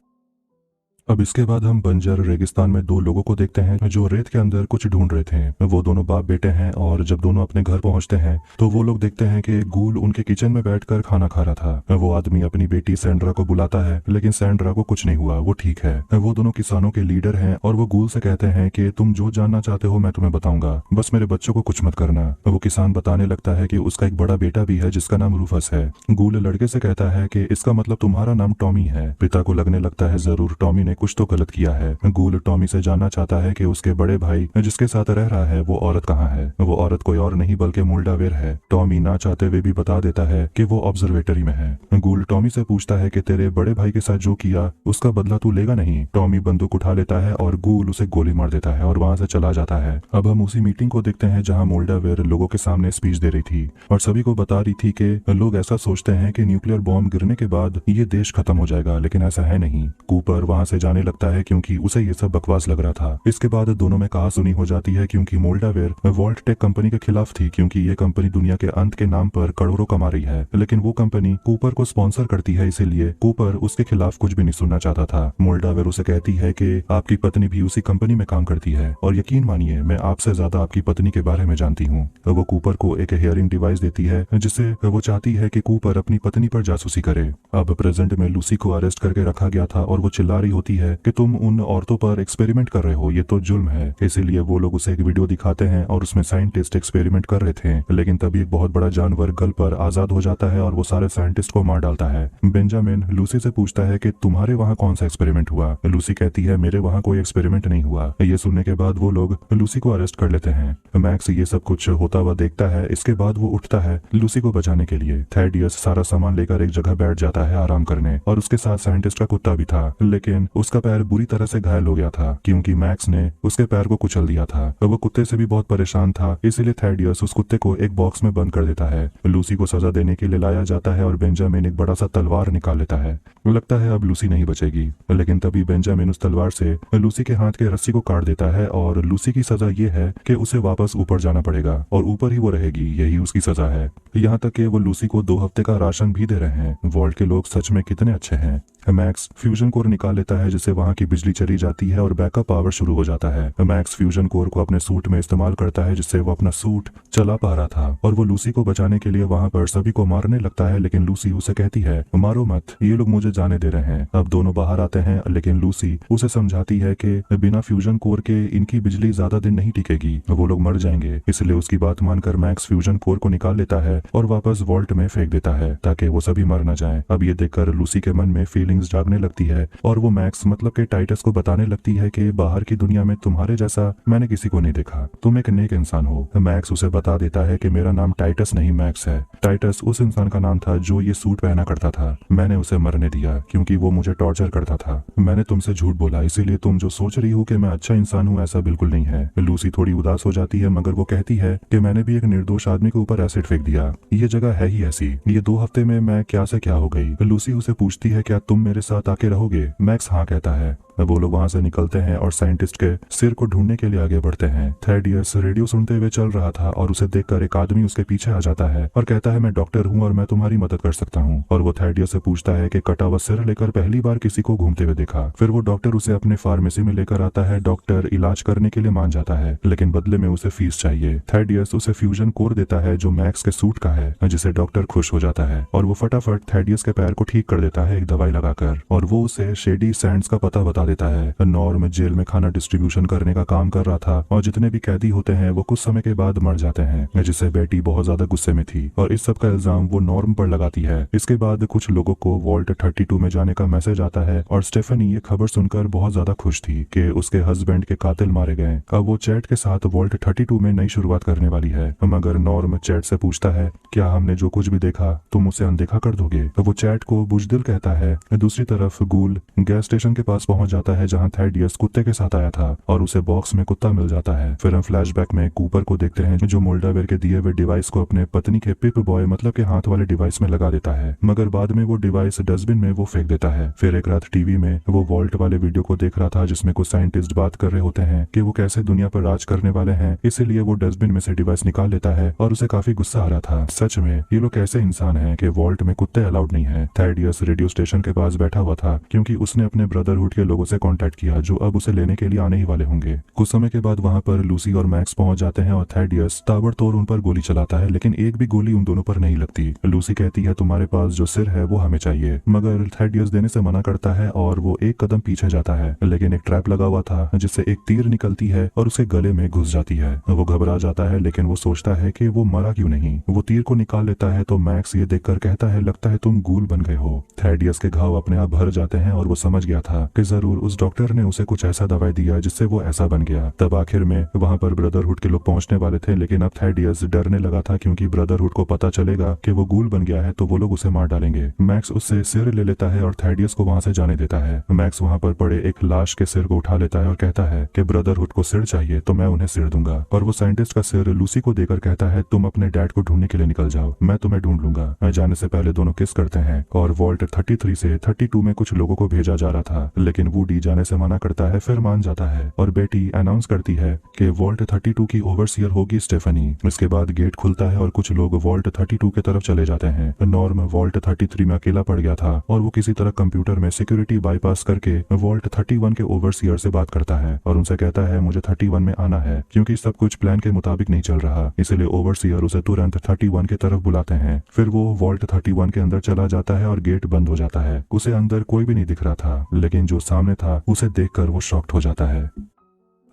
अब इसके बाद हम बंजर रेगिस्तान में 2 लोगों को देखते हैं जो रेत के अंदर कुछ ढूंढ रहे थे। वो दोनों बाप बेटे हैं और जब दोनों अपने घर पहुंचते हैं तो वो लोग देखते हैं कि गूल उनके किचन में बैठकर खाना खा रहा था। वो आदमी अपनी बेटी सैंड्रा को बुलाता है, लेकिन सैंड्रा को कुछ नहीं हुआ, वो ठीक है। वो दोनों किसानों के लीडर हैं और वो गूल से कहते हैं कि तुम जो जानना चाहते हो मैं तुम्हें बताऊंगा, बस मेरे बच्चों को कुछ मत करना। वो किसान बताने लगता है कि उसका एक बड़ा बेटा भी है जिसका नाम रूफस है। गूल लड़के से कहता है कि इसका मतलब तुम्हारा नाम टॉमी है। पिता को लगने लगता है जरूर टॉमी ने कुछ तो गलत किया है। गूल टॉमी से जानना चाहता है कि उसके बड़े भाई जिसके साथ रह रहा है वो औरत कहाँ है। वो औरत कोई और नहीं बल्कि मोल्डावेर है। टॉमी ना चाहते हुए भी बता देता है कि वो ऑब्जर्वेटरी में है। गूल टॉमी से पूछता है कि तेरे बड़े भाई के साथ जो किया उसका बदला तू लेगा नहीं। टॉमी बंदूक उठा लेता है और गूल उसे गोली मार देता है और वहाँ से चला जाता है। अब हम उसी मीटिंग को देखते हैं जहाँ मोल्डावेर लोगों के सामने स्पीच दे रही थी और सभी को बता रही थी कि लोग ऐसा सोचते हैं कि न्यूक्लियर बॉम्ब गिरने के बाद ये देश खत्म हो जाएगा, लेकिन ऐसा है नहीं। कूपर वहाँ से जाने लगता है क्योंकि उसे ये सब बकवास लग रहा था। इसके बाद दोनों में कहासुनी हो जाती है क्योंकि मोल्डावेर वॉल्ट टेक कंपनी के खिलाफ थी, क्योंकि ये कंपनी दुनिया के अंत के नाम पर करोड़ों कमा रही है। लेकिन वो कंपनी कूपर को स्पॉन्सर करती है, इसीलिए कूपर उसके खिलाफ कुछ भी नहीं सुनना चाहता था। मोल्डावेर उसे कहती है कि आपकी पत्नी भी उसी कंपनी में काम करती है और यकीन मानिए मैं आपसे ज्यादा आपकी पत्नी के बारे में जानती हूँ। वो कूपर को एक हियरिंग डिवाइस देती है जिससे वो चाहती है कि कूपर अपनी पत्नी पर जासूसी करे। अब प्रेजेंट में लूसी को अरेस्ट करके रखा गया था और वो चिल्ला रही होती है कि तुम उन औरतों पर एक्सपेरिमेंट कर रहे हो, ये तो जुल्म है। इसीलिए वो लोग उसे एक वीडियो दिखाते हैं और उसमें साइंटिस्ट एक्सपेरिमेंट कर रहे थे, लेकिन तभी एक बहुत बड़ा जानवर गल पर आजाद हो जाता है और वो सारे साइंटिस्ट को मार डालता है। बेंजामिन लूसी से पूछता है कि तुम्हारे वहाँ कौन सा एक्सपेरिमेंट हुआ। लूसी कहती है मेरे वहाँ कोई एक्सपेरिमेंट नहीं हुआ। ये सुनने के बाद वो लोग लूसी को अरेस्ट कर लेते हैं। मैक्स ये सब कुछ होता हुआ देखता है। इसके बाद वो उठता है लूसी को बचाने के लिए। थैडियस सारा सामान लेकर एक जगह बैठ जाता है आराम करने और उसके साथ साइंटिस्ट का कुत्ता भी था, लेकिन उसका पैर बुरी तरह से घायल हो गया था क्योंकि मैक्स ने उसके पैर को कुचल दिया था। वो कुत्ते से भी बहुत परेशान था, इसीलिए थैडियस उस कुत्ते को एक बॉक्स में बंद कर देता है। लूसी को सजा देने के लिए लाया जाता है और बेंजामिन एक बड़ा सा तलवार निकाल लेता है। लगता है अब लूसी नहीं बचेगी, लेकिन तभी बेंजामिन उस तलवार से लूसी के हाथ के रस्सी को काट देता है और लूसी की सजा ये है कि उसे वापस ऊपर जाना पड़ेगा और ऊपर ही वो रहेगी, यही उसकी सजा है। यहाँ तक कि वो लूसी को 2 हफ्ते का राशन भी दे रहे हैं। वॉल्ट के लोग सच में कितने अच्छे हैं। मैक्स फ्यूजन कोर निकाल लेता है जिससे वहाँ की बिजली चली जाती है और बैकअप पावर शुरू हो जाता है। मैक्स फ्यूजन कोर को अपने सूट में इस्तेमाल करता है जिससे वो अपना सूट चला पा रहा था और वो लूसी को बचाने के लिए वहाँ पर सभी को मारने लगता है, लेकिन लूसी उसे कहती है मारो मत, ये लोग मुझे जाने दे रहे हैं। अब दोनों बाहर आते हैं, लेकिन लूसी उसे समझाती है कि बिना फ्यूजन कोर के इनकी बिजली ज्यादा दिन नहीं टिकेगी, वो लोग मर जाएंगे। इसलिए उसकी बात मानकर मैक्स फ्यूजन कोर को निकाल लेता है और वापस वॉल्ट में फेंक देता है ताकि वो सभी मर न जाएं। अब ये देखकर लूसी के मन में फीलिंग फीलिंग्स जागने लगती है और वो मैक्स मतलब के टाइटस को बताने लगती है कि बाहर की दुनिया में तुम्हारे जैसा मैंने किसी को नहीं देखा, तुम एक नेक इंसान हो। मैक्स उसे बता देता है कि मेरा नाम टाइटस नहीं मैक्स है। टाइटस उस इंसान का नाम था जो ये सूट पहना करता था। मैंने उसे मरने दिया क्योंकि वो मुझे टॉर्चर करता था। मैंने तुमसे झूठ बोला, इसीलिए तुम जो सोच रही हो कि मैं अच्छा इंसान हूँ ऐसा बिल्कुल नहीं है। लूसी थोड़ी उदास हो जाती है मगर वो कहती है कि मैंने भी एक निर्दोष आदमी के ऊपर एसिड फेंक दिया। ये जगह है ही ऐसी, ये 2 हफ्ते में मैं क्या से क्या हो गई। लूसी उसे पूछती है क्या तुम मेरे साथ आके रहोगे। मैक्स हाँ कहता है। वो लोग वहां से निकलते हैं और साइंटिस्ट के सिर को ढूंढने के लिए आगे बढ़ते हैं। थेडियस रेडियो सुनते हुए चल रहा था और उसे देखकर एक आदमी उसके पीछे आ जाता है और कहता है मैं डॉक्टर हूँ और मैं तुम्हारी मदद कर सकता हूँ। और वो थेडियस से पूछता है कि कटा हुआ सिर लेकर पहली बार किसी को घूमते हुए देखा। फिर वो डॉक्टर उसे अपने फार्मेसी में लेकर आता है। डॉक्टर इलाज करने के लिए मान जाता है लेकिन बदले में उसे फीस चाहिए। थेडियस उसे फ्यूजन कोर देता है जो मैक्स के सूट का है, जिसे डॉक्टर खुश हो जाता है और वो फटाफट थेडियस के पैर को ठीक कर देता है एक दवाई लगाकर। और वो उसे शेडी सैंड्स का पता बता देता है। नॉर्म जेल में खाना डिस्ट्रीब्यूशन करने का काम कर रहा था और जितने भी कैदी होते हैं वो कुछ समय के बाद मर जाते हैं, जिससे बेटी बहुत ज्यादा गुस्से में थी और इस सब का इल्जाम वो नॉर्म पर लगाती है। इसके बाद कुछ लोगों को वॉल्ट 32 में जाने का मैसेज आता है और स्टेफनी ये खबर सुनकर बहुत ज्यादा खुश थी कि उसके हस्बैंड के कातिल मारे गए। अब वो चैट के साथ वॉल्ट 32 में नई शुरुआत करने वाली है। मगर नॉर्म चैट से पूछता है क्या हमने जो कुछ भी देखा तुम उसे अनदेखा कर दोगे। वो चैट को बुजदिल कहता है। दूसरी तरफ गूल गैस स्टेशन के पास पहुंच जाता है जहां थेडियस कुत्ते के साथ आया था और उसे बॉक्स में कुत्ता मिल जाता है। फिर हम फ्लैशबैक में कूपर को देखते हैं जो मोल्डावेयर के दिए हुए डिवाइस को अपने पत्नी के पिप बॉय मतलब के हाथ वाले डिवाइस में लगा देता है, मगर बाद में वो डिवाइस डस्टबिन में वो फेंक देता है। फिर एक रात टीवी में वो वॉल्ट वाले वीडियो को देख रहा था जिसमें कुछ साइंटिस्ट बात कर रहे होते हैं कि वो कैसे दुनिया पर राज करने वाले हैं, इसीलिए वो डस्टबिन में से डिवाइस निकाल लेता है और उसे काफी गुस्सा आ रहा था। सच में ये लोग कैसे इंसान हैं कि वॉल्ट में कुत्ते अलाउड नहीं है। थेडियस रेडियो स्टेशन के पास बैठा हुआ था क्योंकि उसने अपने ब्रदरहुड के लोगों से कांटेक्ट किया जो अब उसे लेने के लिए आने ही वाले होंगे। कुछ समय के बाद वहां पर लूसी और मैक्स पहुंच जाते हैं और थेडियस ताबड़तोड़ उन पर गोली चलाता है लेकिन एक भी गोली उन दोनों पर नहीं लगती। लूसी कहती है तुम्हारे पास जो सिर है वो हमें चाहिए, मगर थेडियस देने से मना करता है और वो एक कदम पीछे जाता है लेकिन एक ट्रैप लगा हुआ था जिससे एक तीर निकलती है और उसे गले में घुस जाती है। वो घबरा जाता है लेकिन वो सोचता है कि वो मरा क्यों नहीं। वो तीर को निकाल लेता है तो मैक्स ये देखकर कहता है लगता है तुम गूल बन गए हो। थेडियस के घाव अपने आप भर जाते हैं और वो समझ गया था कि जरूर उस डॉक्टर ने उसे कुछ ऐसा दवाई दिया जिससे वो ऐसा बन गया। तब आखिर में वहां पर ब्रदरहुड के लोग पहुंचने वाले थे लेकिन अब थेडियस डरने लगा था क्योंकि ब्रदरहुड को पता चलेगा कि वो गूल बन गया है तो वो लोग उसे मार डालेंगे। मैक्स उससे सिर ले लेता है और थेडियस को वहां से जाने देता है। मैक्स वहां पर पड़े एक लाश के सिर को उठा लेता है और कहता है कि ब्रदरहुड को सिर चाहिए तो मैं उन्हें सिर दूंगा। और वो साइंटिस्ट का सिर लूसी को देकर कहता है तुम अपने डैड को ढूंढने के लिए निकल जाओ, मैं तुम्हें ढूंढ लूंगा। जाने से पहले दोनों किस करते हैं और वॉल्ट 33 से 32 में कुछ लोगों को भेजा जा रहा था लेकिन वुडी जाने से मना करता है, फिर मान जाता है और बेटी अनाउंस करती है कि वॉल्ट 32 की ओवरसियर होगी स्टेफनी। इसके बाद गेट खुलता है और कुछ लोग वॉल्ट 32 की तरफ चले जाते हैं। नॉर्म वॉल्ट 33 में अकेला पड़ गया था और वो किसी तरह कंप्यूटर में सिक्योरिटी बाईपास करके वॉल्ट 31 के ओवरसियर से बात करता है और उनसे कहता है मुझे 31 में आना है क्योंकि सब कुछ प्लान के मुताबिक नहीं चल रहा, इसलिए ओवरसियर उसे तुरंत 31 की तरफ बुलाते हैं। फिर वो वॉल्ट 31 के अंदर चला जाता है और गेट बंद हो जाता है। उसे अंदर कोई भी नहीं दिख रहा था लेकिन जो सामने था उसे देखकर वो शॉक्ड हो जाता है।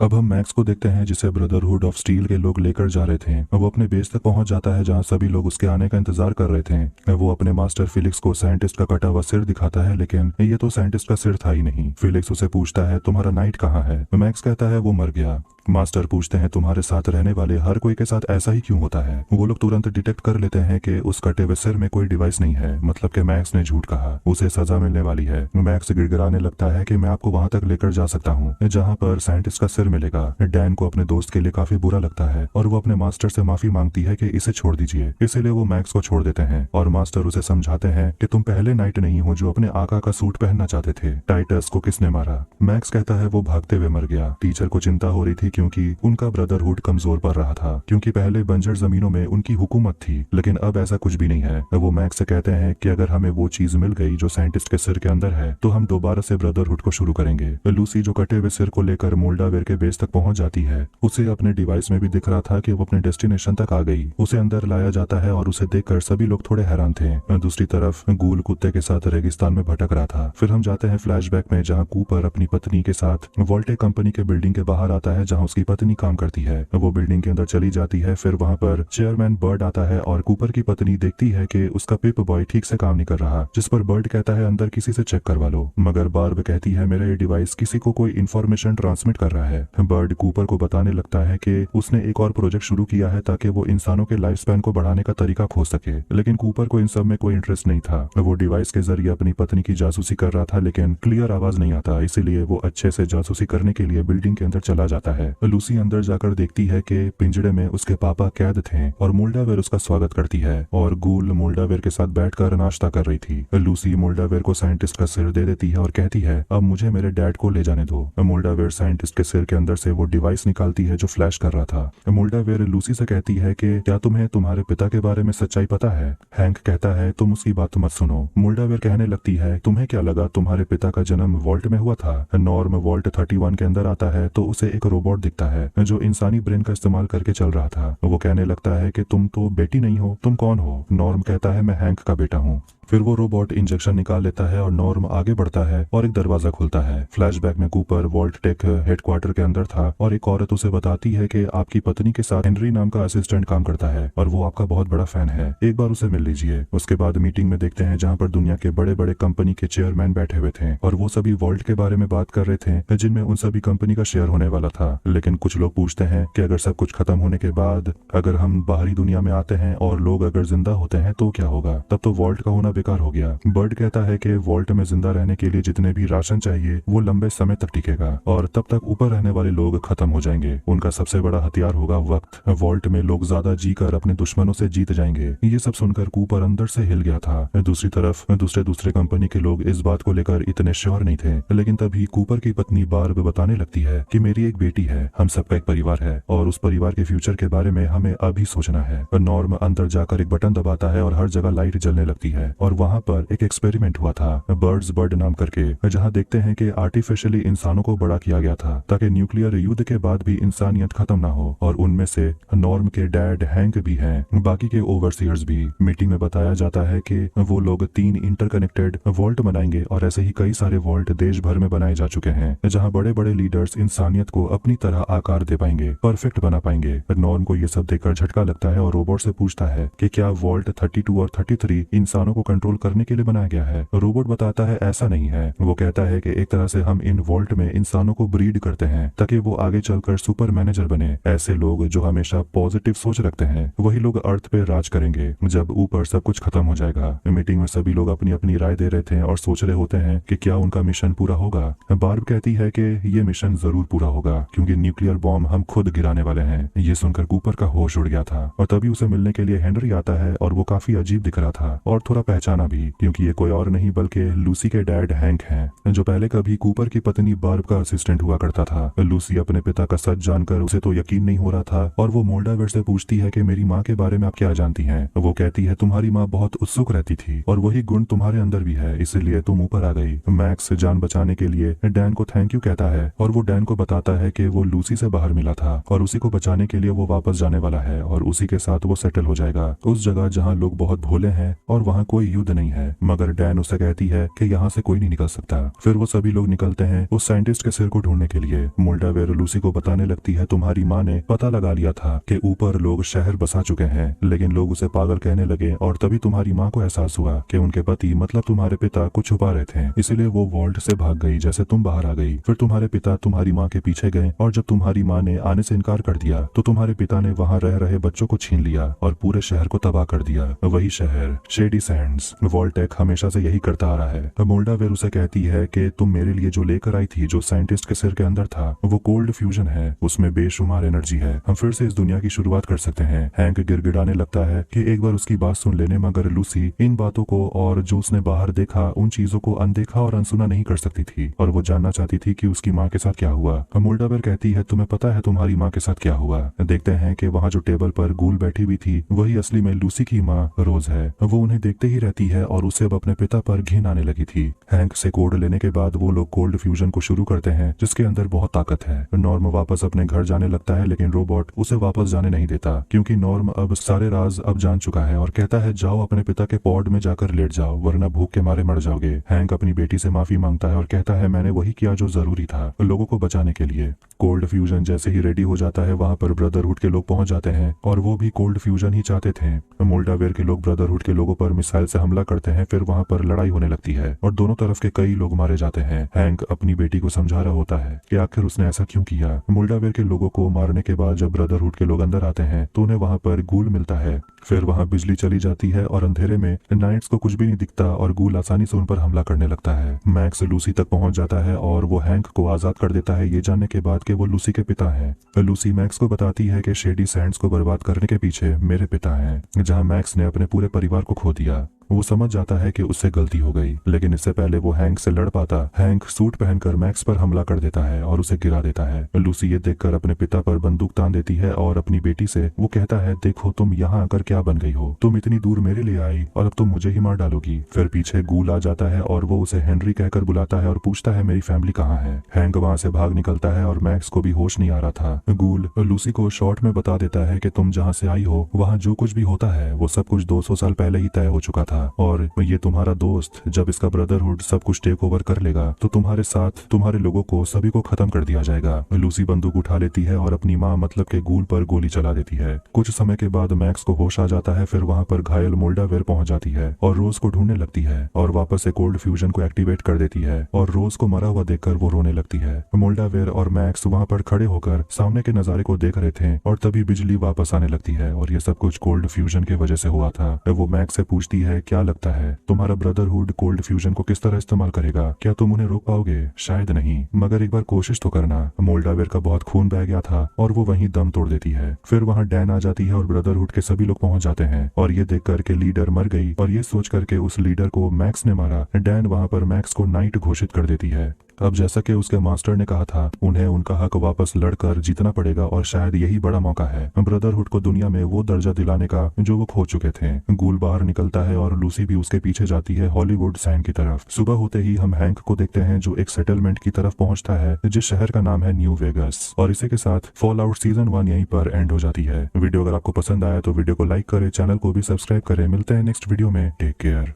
अब हम मैक्स को देखते हैं जिसे ब्रदरहुड ऑफ स्टील के लोग लेकर जा रहे थे। वो अपने बेस तक पहुंच जाता है जहां सभी लोग उसके आने का इंतजार कर रहे थे। वो अपने मास्टर फिलिक्स को साइंटिस्ट का कटा हुआ सिर दिखाता है लेकिन ये तो साइंटिस्ट का सिर था ही नहीं। फिलिक्स उसे पूछता है तुम्हारा नाइट कहाँ है। मैक्स कहता है वो मर गया। मास्टर पूछते हैं तुम्हारे साथ रहने वाले हर कोई के साथ ऐसा ही क्यों होता है। वो लोग तुरंत डिटेक्ट कर लेते हैं कि उस कटे हुए सिर में कोई डिवाइस नहीं है, मतलब कि मैक्स ने झूठ कहा, उसे सजा मिलने वाली है। मैक्स गिड़गिड़ाने लगता है कि मैं आपको वहां तक लेकर जा सकता हूँ जहाँ पर साइंटिस्ट का सिर मिलेगा। डैन को अपने दोस्त के लिए काफी बुरा लगता है और वो अपने मास्टर से माफी मांगती है कि इसे छोड़ दीजिए, इसीलिए वो मैक्स को छोड़ देते हैं और मास्टर उसे समझाते हैं कि तुम पहले नाइट नहीं हो जो अपने आका का सूट पहनना चाहते थे। टाइटस को किसने मारा। मैक्स कहता है वो भागते हुए मर गया। टीचर को चिंता हो रही थी क्योंकि उनका ब्रदरहुड कमजोर पड़ रहा था क्योंकि पहले बंजर जमीनों में उनकी हुकूमत थी लेकिन अब ऐसा कुछ भी नहीं है। वो मैक्स से कहते हैं कि अगर हमें वो चीज मिल गई जो साइंटिस्ट के सिर के अंदर है तो हम दोबारा से ब्रदरहुड को शुरू करेंगे। लूसी जो कटे हुए सिर को लेकर मोल्डावेयर के बेस तक पहुंच जाती है। उसे अपने डिवाइस में भी दिख रहा था कि वो अपने डेस्टिनेशन तक आ गई। उसे अंदर लाया जाता है और उसे देखकर सभी लोग थोड़े हैरान थे। दूसरी तरफ गूल कुत्ते के साथ रेगिस्तान में भटक रहा था। फिर हम जाते हैं फ्लैशबैक में जहाँ कूपर अपनी पत्नी के साथ वोल्टे कंपनी के बिल्डिंग के बाहर आता है जहाँ उसकी पत्नी काम करती है। वो बिल्डिंग के अंदर चली जाती है। फिर वहाँ पर चेयरमैन बर्ड आता है और कूपर की पत्नी देखती है कि उसका पिप बॉय ठीक से काम नहीं कर रहा, जिस पर बर्ड कहता है अंदर किसी से चेक करवा लो, मगर बार्ब कहती है मेरा ये डिवाइस किसी को कोई इन्फॉर्मेशन ट्रांसमिट कर रहा है। बर्ड कूपर को बताने लगता है कि उसने एक और प्रोजेक्ट शुरू किया है ताकि वो इंसानों के लाइफ स्पैन को बढ़ाने का तरीका खोज सके, लेकिन कूपर को इन सब में कोई इंटरेस्ट नहीं था। वो डिवाइस के जरिए अपनी पत्नी की जासूसी कर रहा था, लेकिन क्लियर आवाज नहीं आता, इसीलिए वो अच्छे से जासूसी करने के लिए बिल्डिंग के अंदर चला जाता है। लूसी अंदर जाकर देखती है कि पिंजड़े में उसके पापा कैद थे और मोल्डावेर उसका स्वागत करती है और गूल मोल्डावेर के साथ बैठकर नाश्ता कर रही थी। लूसी मोल्डावेर को साइंटिस्ट का सिर दे देती है और कहती है अब मुझे मेरे डैड को ले जाने दो। मोल्डावेर साइंटिस्ट के सिर के अंदर से वो डिवाइस निकालती है जो फ्लैश कर रहा था। मोल्डावेर लूसी से कहती है कि क्या तुम्हें तुम्हारे पिता के बारे में सच्चाई पता है? हैंक कहता है तुम उसकी बात मत सुनो। मोल्डावेर कहने लगती है तुम्हें क्या लगा तुम्हारे पिता का जन्म वॉल्ट में हुआ था? नॉर्म वॉल्ट 31 के अंदर आता है तो उसे एक रोबोट दिखता है जो इंसानी ब्रेन का इस्तेमाल करके चल रहा था। वो कहने लगता है कि तुम तो बेटी नहीं हो, तुम कौन हो? नॉर्म कहता है मैं हैंक का बेटा हूँ। फिर वो रोबोट इंजेक्शन निकाल लेता है और नॉर्म आगे बढ़ता है और एक दरवाजा खुलता है। फ्लैशबैक में कूपर वॉल्ट टेक हेडक्वार्टर के अंदर था और एक औरत उसे बताती है कि आपकी पत्नी के साथ हेनरी नाम का असिस्टेंट काम करता है और वो आपका बहुत बड़ा फैन है, एक बार उसे मिल लीजिए। उसके बाद मीटिंग में देखते हैं जहाँ पर दुनिया के बड़े बड़े कंपनी के चेयरमैन बैठे हुए थे और वो सभी वॉल्ट के बारे में बात कर रहे थे जिनमें उन सभी कंपनी का शेयर होने वाला था। लेकिन कुछ लोग पूछते हैं कि अगर सब कुछ खत्म होने के बाद अगर हम बाहरी दुनिया में आते हैं और लोग अगर जिंदा होते हैं तो क्या होगा? तब तो वॉल्ट का होना बेकार हो गया। बर्ड कहता है कि वॉल्ट में जिंदा रहने के लिए जितने भी राशन चाहिए वो लंबे समय तक टिकेगा और तब तक ऊपर रहने वाले लोग खत्म हो जाएंगे। उनका सबसे बड़ा हथियार होगा वक्त। वॉल्ट में लोग ज्यादा जीकर अपने दुश्मनों से जीत जाएंगे। ये सब सुनकर कूपर अंदर से हिल गया था। दूसरी तरफ दूसरे कंपनी के लोग इस बात को लेकर इतने श्योर नहीं थे, लेकिन तभी कूपर की पत्नी बार्ब बताने लगती है कि मेरी एक बेटी है, हम सबका एक परिवार है और उस परिवार के फ्यूचर के बारे में हमें अभी सोचना है। नॉर्म अंदर जाकर एक बटन दबाता है और हर जगह लाइट जलने लगती है और वहाँ पर एक एक्सपेरिमेंट हुआ था बर्ड्स बर्ड नाम करके, जहाँ देखते हैं कि आर्टिफिशियली इंसानों को बड़ा किया गया था ताकि न्यूक्लियर युद्ध के बाद भी इंसानियत खत्म ना हो। और उनमें से नॉर्म के डैड हैंक भी हैं, बाकी के ओवरसीयर्स भी। मीटिंग में बताया जाता है कि वो लोग 3 इंटरकनेक्टेड वॉल्ट बनाएंगे और ऐसे ही कई सारे वॉल्ट देश भर में बनाए जा चुके हैं जहाँ बड़े बड़े लीडर्स इंसानियत को अपनी तरह आकार दे पाएंगे, परफेक्ट बना पाएंगे। नॉर्म को ये सब देखकर झटका लगता है और रोबोट से पूछता है कि क्या वॉल्ट 32 और 33 इंसानों को कंट्रोल करने के लिए बनाया गया है? रोबोट बताता है ऐसा नहीं है। वो कहता है कि एक तरह से हम इन वॉल्ट में इंसानों को ब्रीड करते हैं ताकि वो आगे चलकर सुपर मैनेजर बने। ऐसे लोग जो हमेशा पॉजिटिव सोच रखते हैं वही लोग अर्थ पे राज करेंगे जब ऊपर सब कुछ खत्म हो जाएगा। मीटिंग में सभी लोग अपनी अपनी राय दे रहे थे और सोच रहे होते हैं कि क्या उनका मिशन पूरा होगा। बार्ब कहती है कि ये मिशन जरूर पूरा होगा क्योंकि न्यूक्लियर बॉम्ब हम खुद गिराने वाले हैं। ये सुनकर कूपर का होश उड़ गया था और तभी उसे मिलने के लिए हेनरी आता है और वो काफी अजीब दिख रहा था और थोड़ा पहचाना भी क्योंकि ये कोई और नहीं बल्कि लूसी के डैड हैंक हैं जो पहले कभी कूपर की पत्नी बार्ब का असिस्टेंट हुआ करता था। लूसी अपने पिता का सच जानकर उसे तो यकीन नहीं हो रहा था और वो मोल्डावेर से पूछती है कि मेरी माँ के बारे में आप क्या जानती हैं? वो कहती है तुम्हारी माँ बहुत उत्सुक रहती थी और वही गुण तुम्हारे अंदर भी है, इसलिए तुम ऊपर आ गई। मैक्स जान बचाने के लिए डैन को थैंक यू कहता है और वो डैन को बताता है कि वो लूसी से बाहर मिला था और उसी को बचाने के लिए वो वापस जाने वाला है और उसी के साथ वो सेटल हो जाएगा उस जगह जहाँ लोग बहुत भोले हैं और वहाँ कोई युद्ध नहीं है। मगर डैन उसे कहती है कि यहाँ से कोई नहीं निकल सकता। फिर वो सभी लोग निकलते हैं उस साइंटिस्ट के सिर को ढूंढने के लिए। मोल्डावेर लूसी को बताने लगती है तुम्हारी माँ ने पता लगा लिया था कि ऊपर लोग शहर बसा चुके हैं, लेकिन लोग उसे पागल कहने लगे और तभी तुम्हारी माँ को एहसास हुआ कि उनके पति मतलब तुम्हारे पिता कुछ छुपा रहे थे, इसलिए वो वॉल्ट से भाग गई जैसे तुम बाहर आ गई। फिर तुम्हारे पिता तुम्हारी माँ के पीछे गए और जब तुम्हारी माँ ने आने से इनकार कर दिया तो तुम्हारे पिता ने वहाँ रह रहे बच्चों को छीन लिया और पूरे शहर को तबाह कर दिया। वही शहर शेडी सैंड्स। वॉल्टेक हमेशा से यही करता आ रहा है। मोल्डावेर उसे कहती है कि तुम मेरे लिए जो लेकर आई थी जो साइंटिस्ट के सिर के अंदर था वो कोल्ड फ्यूजन है, उसमें बेशुमार एनर्जी है, हम फिर से इस दुनिया की शुरुआत कर सकते हैं। हैंक गिड़गिड़ाने लगता है कि एक बार उसकी बात सुन लेने, मगर लूसी इन बातों को और जो उसने बाहर देखा उन चीजों को अनदेखा और अनसुना नहीं कर सकती थी और वो जानना चाहती थी कि उसकी माँ के साथ क्या हुआ। मोल्डावेर कहती है तुम्हें पता है तुम्हारी माँ के साथ क्या हुआ? देखते हैं कि वहाँ जो टेबल पर गूल बैठी हुई थी वही असली में लूसी की माँ रोज है। वो उन्हें देखते ही रह कहती है और उसे अब अपने पिता पर घिन आने लगी थी। हैंक से कोड लेने के बाद वो लोग कोल्ड फ्यूजन को शुरू करते हैं जिसके अंदर बहुत ताकत है। नॉर्म वापस अपने घर जाने लगता है लेकिन रोबोट उसे वापस जाने नहीं देता क्योंकि नॉर्म अब सारे राज अब जान चुका है और कहता है जाओ अपने पिता के पॉड में जाकर लेट जाओ वरना भूख के मारे मर जाओगे। हैंक अपनी बेटी से माफी मांगता है और कहता है मैंने वही किया जो जरूरी था लोगों को बचाने के लिए। कोल्ड फ्यूजन जैसे ही रेडी हो जाता है वहां पर ब्रदरहुड के लोग पहुंच जाते हैं और वो भी कोल्ड फ्यूजन ही चाहते थे। मोल्डावेयर के लोग ब्रदरहुड के लोगों पर मिसाइल से हमला करते हैं फिर वहां पर लड़ाई होने लगती है और दोनों तरफ के कई लोग मारे जाते हैं। हैंक अपनी बेटी को समझा रहा होता है कि आखिर उसने ऐसा क्यों किया। मोल्डावेयर के लोगों को मारने के बाद जब ब्रदरहुड के लोग अंदर आते हैं तो उन्हें वहां पर गूल मिलता है। फिर वहां बिजली चली जाती है और अंधेरे में नाइट्स को कुछ भी नहीं दिखता और गूल आसानी से उन पर हमला करने लगता है। मैक्स लूसी तक पहुंच जाता है और वो हैंक को आजाद कर देता है ये जानने के बाद कि वो लूसी के पिता हैं। लूसी मैक्स को बताती है कि शेडी सैंड्स को बर्बाद करने के पीछे मेरे पिता हैं। जहां मैक्स ने अपने पूरे परिवार को खो दिया वो समझ जाता है कि उससे गलती हो गई लेकिन इससे पहले वो हैंक से लड़ पाता हैंक सूट पहनकर मैक्स पर हमला कर देता है और उसे गिरा देता है। लूसी ये देखकर अपने पिता पर बंदूक तान देती है और अपनी बेटी से वो कहता है देखो तुम यहाँ आकर क्या बन गई हो, तुम इतनी दूर मेरे लिए आई और अब तुम मुझे ही मार डालोगी। फिर पीछे गूल आ जाता है और वो उसे हेनरी कहकर बुलाता है और पूछता है मेरी फैमिली कहाँ है। हैंक वहाँ से भाग निकलता है और मैक्स को भी होश नहीं आ रहा था। गूल लूसी को शॉर्ट में बता देता है कि तुम जहाँ से आई हो वहाँ जो कुछ भी होता है वो सब कुछ 200 साल पहले ही तय हो चुका था और ये तुम्हारा दोस्त जब इसका ब्रदरहुड सब कुछ टेक ओवर कर लेगा तो तुम्हारे साथ तुम्हारे लोगों को सभी को खत्म कर दिया जाएगा। लूसी बंदूक उठा लेती है और अपनी माँ मतलब के गूल पर गोली चला देती है। कुछ समय के बाद मैक्स को होश आ जाता है फिर वहाँ पर घायल मोल्डावेयर पहुंच जाती है और रोज को ढूंढने लगती है और वापस से कोल्ड फ्यूजन को एक्टिवेट कर देती है और रोज को मरा हुआ देखकर वो रोने लगती है। मोल्डावेयर और मैक्स वहाँ पर खड़े होकर सामने के नजारे को देख रहे थे और तभी बिजली वापस आने लगती है और ये सब कुछ कोल्ड फ्यूजन की वजह से हुआ था। वो मैक्स से पूछती है क्या लगता है तुम्हारा ब्रदरहुड कोल्ड फ्यूजन को किस तरह इस्तेमाल करेगा, क्या तुम उन्हें रोक पाओगे? शायद नहीं मगर एक बार कोशिश तो करना। मोल्डावेयर का बहुत खून बह गया था और वो वहीं दम तोड़ देती है। फिर वहाँ डैन आ जाती है और ब्रदरहुड के सभी लोग पहुंच जाते हैं और ये देख करके लीडर मर गई और ये सोच करके उस लीडर को मैक्स ने मारा। डैन वहाँ पर मैक्स को नाइट घोषित कर देती है। अब जैसा कि उसके मास्टर ने कहा था उन्हें उनका हक वापस लड़कर जीतना पड़ेगा और शायद यही बड़ा मौका है ब्रदरहुड को दुनिया में वो दर्जा दिलाने का जो वो खो चुके थे। गूल बाहर निकलता है और लूसी भी उसके पीछे जाती है हॉलीवुड साइन की तरफ। सुबह होते ही हम हैंक को देखते हैं जो एक सेटलमेंट की तरफ पहुंचता है जिस शहर का नाम है न्यू वेगस और इसी के साथ फॉल आउट सीजन 1 यहीं पर एंड हो जाती है। वीडियो अगर आपको पसंद आया तो वीडियो को लाइक करें, चैनल को भी सब्सक्राइब करें। मिलते हैं नेक्स्ट वीडियो में, टेक केयर।